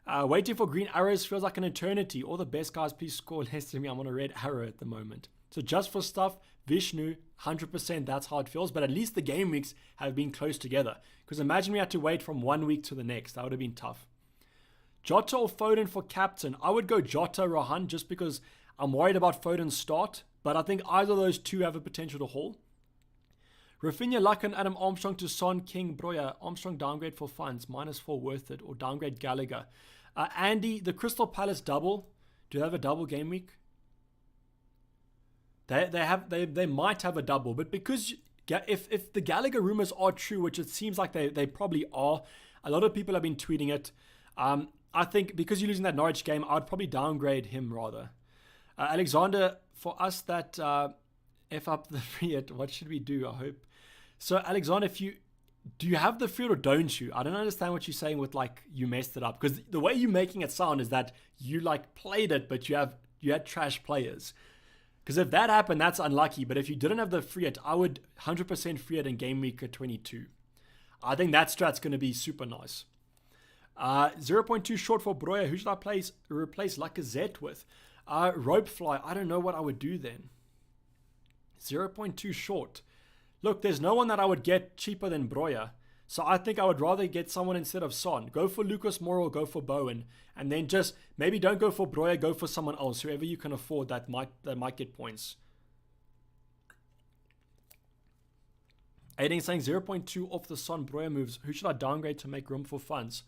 Speaker 1: Waiting for green arrows feels like an eternity. All the best guys, please score less than me. I'm on a red arrow at the moment. So just for stuff, Vishnu, 100%, that's how it feels. But at least the game weeks have been close together. Because imagine we had to wait from 1 week to the next. That would have been tough. Jota or Foden for captain? I would go Jota, Rohan, just because I'm worried about Foden's start. But I think either of those two have a potential to haul. Rafinha, Luck and Adam Armstrong to Son, King, Broja. Armstrong downgrade for funds. -4 worth it. Or downgrade Gallagher. Andy, the Crystal Palace double. Do they have a double game week? They might have a double. But because if the Gallagher rumors are true, which it seems like they probably are, a lot of people have been tweeting it. I think because you're losing that Norwich game, I'd probably downgrade him rather. Alexander, for us that F up the free hit, what should we do? I hope. So Alexander, do you have the free hit or don't you? I don't understand what you're saying with you messed it up. Because the way you're making it sound is that you played it, but you had trash players. Because if that happened, that's unlucky. But if you didn't have the free hit, I would 100% free hit in game week 22. I think that strat's going to be super nice. 0.2 short for Broja. Who should I replace Lacazette with? Ropefly. I don't know what I would do then. 0.2 short. Look, there's no one that I would get cheaper than Broja. So I think I would rather get someone instead of Son. Go for Lucas Moura or go for Bowen. And then just maybe don't go for Broja, go for someone else. Whoever you can afford that might get points. Aiding saying 0.2 off the Son Broja moves. Who should I downgrade to make room for funds?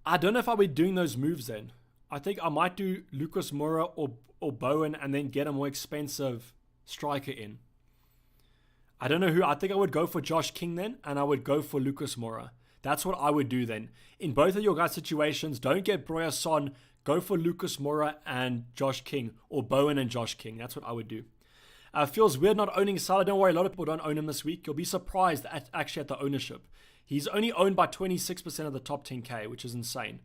Speaker 1: I don't know if I'll be doing those moves then. I think I might do Lucas Moura or Bowen and then get a more expensive striker in. I don't know who. I think I would go for Josh King then, and I would go for Lucas Moura. That's what I would do then. In both of your guys' situations, don't get Broja Son. Go for Lucas Moura and Josh King, or Bowen and Josh King. That's what I would do. Feels weird not owning Salah. Don't worry, a lot of people don't own him this week. You'll be surprised at the ownership. He's only owned by 26% of the top 10K, which is insane.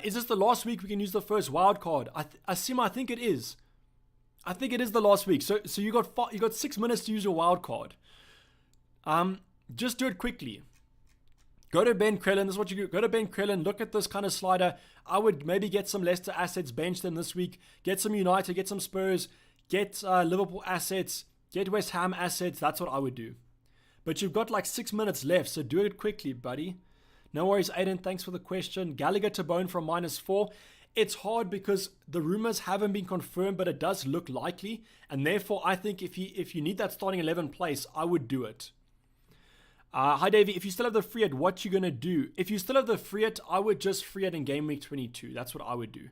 Speaker 1: Is this the last week we can use the first wild card? I think it is. I think it is the last week. So you got 6 minutes to use your wild card. Just do it quickly. Go to Ben Crellin. This is what you do. Go to Ben Crellin. Look at this kind of slider. I would maybe get some Leicester assets, bench them this week. Get some United, get some Spurs, get Liverpool assets, get West Ham assets. That's what I would do. But you've got 6 minutes left, so do it quickly, buddy. No worries, Aiden. Thanks for the question. Gallagher to Bone from -4. It's hard because the rumors haven't been confirmed, but it does look likely. And therefore, I think if you need that starting 11 place, I would do it. Hi, Dayvy. If you still have the free hit, what you going to do? If you still have the free hit, I would just free it in Game Week 22. That's what I would do.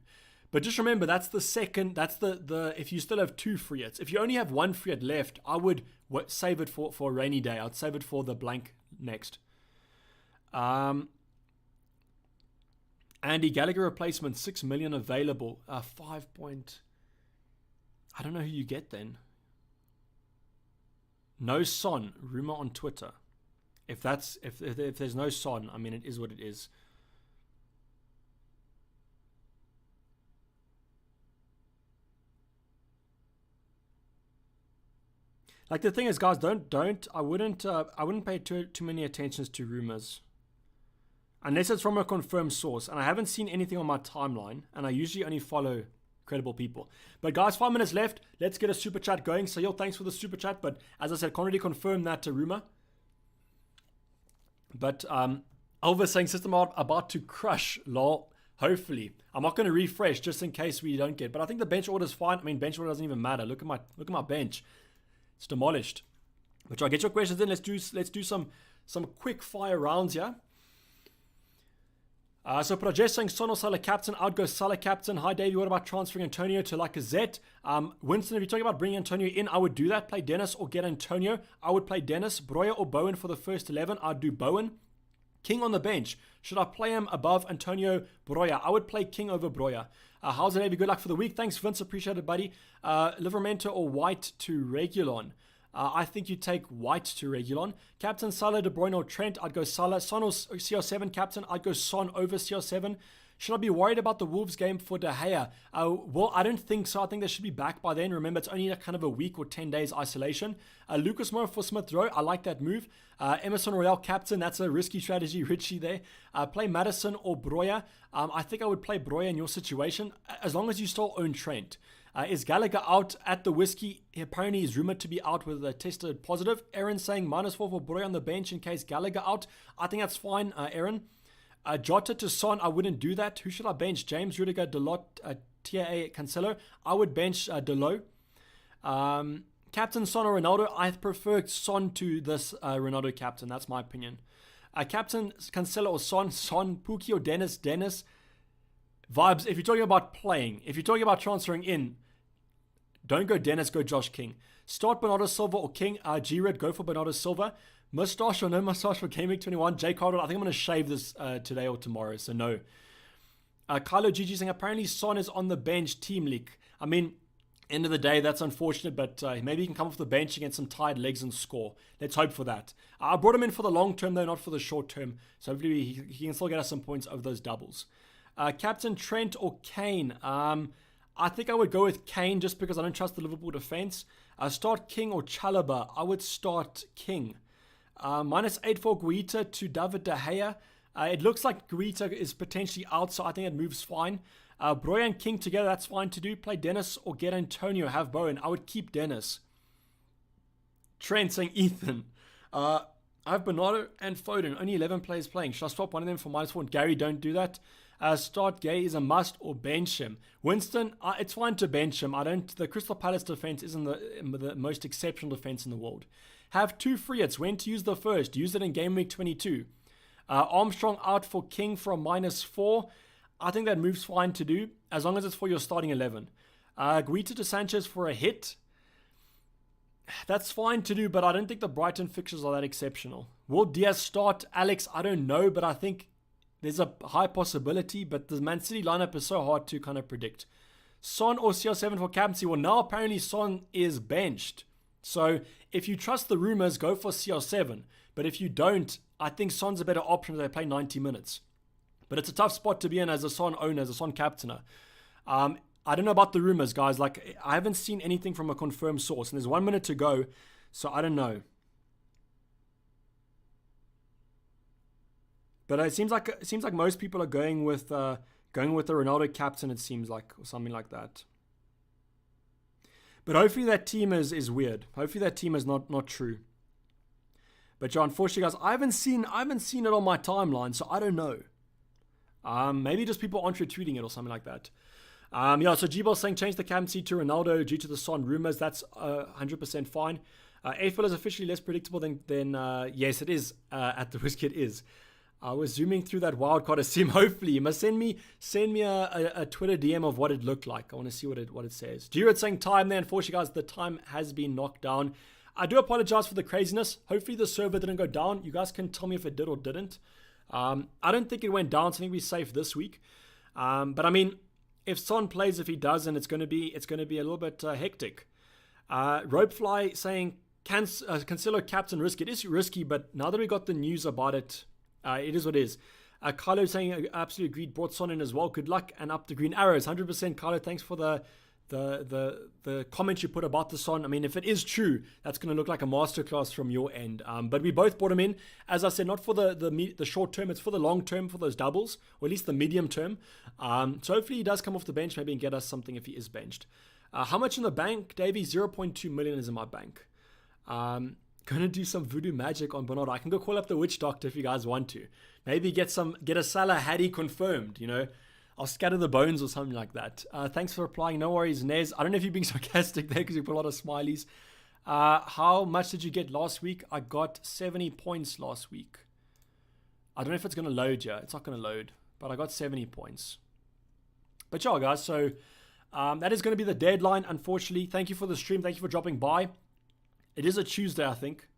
Speaker 1: But just remember, that's the second, that's the if you still have 2 free hits. If you only have 1 free hit left, I would save it for a rainy day. I'd save it for the blank next. Andy Gallagher replacement, 6 million available. 5 point. I don't know who you get then. No Son, rumor on Twitter. If there's no Son, I mean, it is what it is. Like, the thing is, guys, I wouldn't pay too many attentions to rumors. Unless it's from a confirmed source. And I haven't seen anything on my timeline. And I usually only follow credible people. But guys, 5 minutes left. Let's get a super chat going. So, yo, thanks for the super chat. But as I said, can't really confirm that rumor. But Elvis saying system about to crush, lol. Hopefully. I'm not going to refresh just in case we don't get. But I think the bench order is fine. I mean, bench order doesn't even matter. Look at my bench. It's demolished. But I'll get your questions in. Let's do some quick fire rounds here. So Prajesh saying Son or Salah captain. I'd go Salah captain. Hi Davey, what about transferring Antonio to Lacazette? Winston, if you're talking about bringing Antonio in, I would do that. Play Dennis or get Antonio. I would play Dennis. Broja or Bowen for the first 11. I'd do Bowen. King on the bench. Should I play him above Antonio Broja? I would play King over Broja. How's it, Davey? Good luck for the week. Thanks, Vince. Appreciate it, buddy. Livermento or White to Regulon? I think you take White to Regulon. Captain Salah, De Bruyne or Trent, I'd go Salah. Son or CR7 captain, I'd go Son over CR7. Should I be worried about the Wolves game for De Gea? Well, I don't think so. I think they should be back by then. Remember, it's only kind of a week or 10 days isolation. Lucas Moura for Smith Rowe, I like that move. Emerson Royale captain, that's a risky strategy. Richie there. Play Madison or Broja. I think I would play Broja in your situation, as long as you still own Trent. Is Gallagher out at the whiskey? Apparently he's rumored to be out with a tested positive. Aaron saying -4 for Broja on the bench in case Gallagher out. I think that's fine, Aaron. Jota to Son, I wouldn't do that. Who should I bench? James, Rudiger, Delot, TAA, Cancelo. I would bench Delot. Captain Son or Ronaldo? I prefer Son to this Ronaldo captain. That's my opinion. Captain Cancelo or Son, Pookie or Dennis. Vibes, if you're talking about playing, if you're talking about transferring in, don't go Dennis, go Josh King. Start Bernardo Silva or King. G-Red, go for Bernardo Silva. Mustache or no mustache for Gameweek 21. Jay Cardwell, I think I'm going to shave this today or tomorrow, so no. Kylo GG saying apparently Son is on the bench, team leak. I mean, end of the day, that's unfortunate, but maybe he can come off the bench against some tired legs and score. Let's hope for that. I brought him in for the long term, though, not for the short term. So hopefully he can still get us some points over those doubles. Captain Trent or Kane? I think I would go with Kane just because I don't trust the Liverpool defense. Start King or Chalobah? I would start King. -8 for Guita to David De Gea. It looks like Guita is potentially out, so I think it moves fine. Broja and King together, that's fine to do. Play Dennis or get Antonio, have Bowen. I would keep Dennis. Trent saying Ethan. I have Bernardo and Foden. Only 11 players playing. Should I swap one of them for -4? Gary, don't do that. Start Gay is a must or bench him. Winston, it's fine to bench him. The Crystal Palace defense isn't the most exceptional defense in the world. Have 2 free hits. When to use the first? Use it in Game Week 22. Armstrong out for King from -4. I think that moves fine to do, as long as it's for your starting 11. Guita to Sanchez for a hit. That's fine to do, but I don't think the Brighton fixtures are that exceptional. Will Diaz start? Alex, I don't know, but I think there's a high possibility, but the Man City lineup is so hard to kind of predict. Son or CR7 for captaincy? Well, now apparently Son is benched. So if you trust the rumors, go for CR7. But if you don't, I think Son's a better option if they play 90 minutes. But it's a tough spot to be in as a Son owner, as a Son captainer. I don't know about the rumors, guys. Like, I haven't seen anything from a confirmed source, and there's 1 minute to go, so I don't know. But it seems like most people are going with the Ronaldo captain. It seems like, or something like that. But hopefully that team is weird. Hopefully that team is not true. But yeah, unfortunately, guys, I haven't seen it on my timeline, so I don't know. Maybe just people aren't retweeting it or something like that. Yeah, so G-Ball saying change the captaincy to Ronaldo due to the Son rumors. That's 100% fine. AFL is officially less predictable than yes, it is. At the risk it is. I was zooming through that wildcard sim. Hopefully, you must send me a Twitter DM of what it looked like. I want to see what it says. Jared saying time there. Unfortunately, guys, the time has been knocked down. I do apologize for the craziness. Hopefully, the server didn't go down. You guys can tell me if it did or didn't. I don't think it went down, so I think we're safe this week. But I mean, if Son plays, if he does, and it's going to be a little bit hectic. Ropefly saying Cancelo captain risk. It is risky, but now that we got the news about it. It is what it is. Carlo saying absolutely agreed. Brought Son in as well. Good luck and up the green arrows. 100%. Carlo, thanks for the comment you put about the Son. I mean, if it is true, that's going to look like a masterclass from your end. But we both brought him in, as I said, not for the short term. It's for the long term, for those doubles, or at least the medium term. So hopefully he does come off the bench, maybe and get us something if he is benched. How much in the bank, Dayvy? 0.2 million is in my bank. Gonna do some voodoo magic on Bernardo. I can go call up the witch doctor if you guys want to. Maybe get a Salah Hattie confirmed, I'll scatter the bones or something like that. Thanks for replying. No worries, Nez. I don't know if you're being sarcastic there because you put a lot of smileys. How much did you get last week? I got 70 points last week. I don't know if it's going to load yet. It's not going to load, but I got 70 points. But yeah, guys, so that is going to be the deadline, unfortunately. Thank you for the stream. Thank you for dropping by. It is a Tuesday, I think.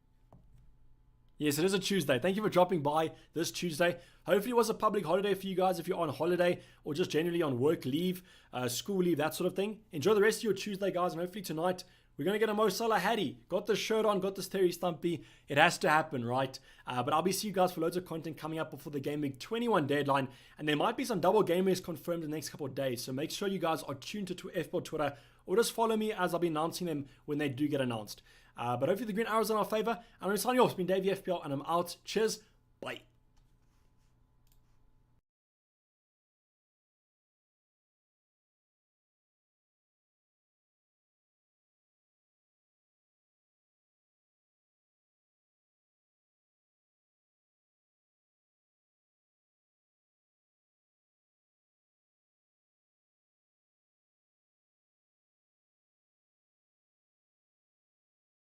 Speaker 1: Yes, it is a Tuesday. Thank you for dropping by this Tuesday. Hopefully it was a public holiday for you guys if you're on holiday or just generally on work leave, school leave, that sort of thing. Enjoy the rest of your Tuesday, guys, and hopefully tonight we're going to get a Mo Salah Hattie. Got the shirt on, got this Terry Stumpy. It has to happen, right? But I'll be seeing you guys for loads of content coming up before the Gameweek 21 deadline, and there might be some double game weeks confirmed in the next couple of days, so make sure you guys are tuned to FBall Twitter or just follow me as I'll be announcing them when they do get announced. But hopefully the green arrows are in our favor. I'm going to sign you off. It's been Dayvy FPL, and I'm out. Cheers. Bye.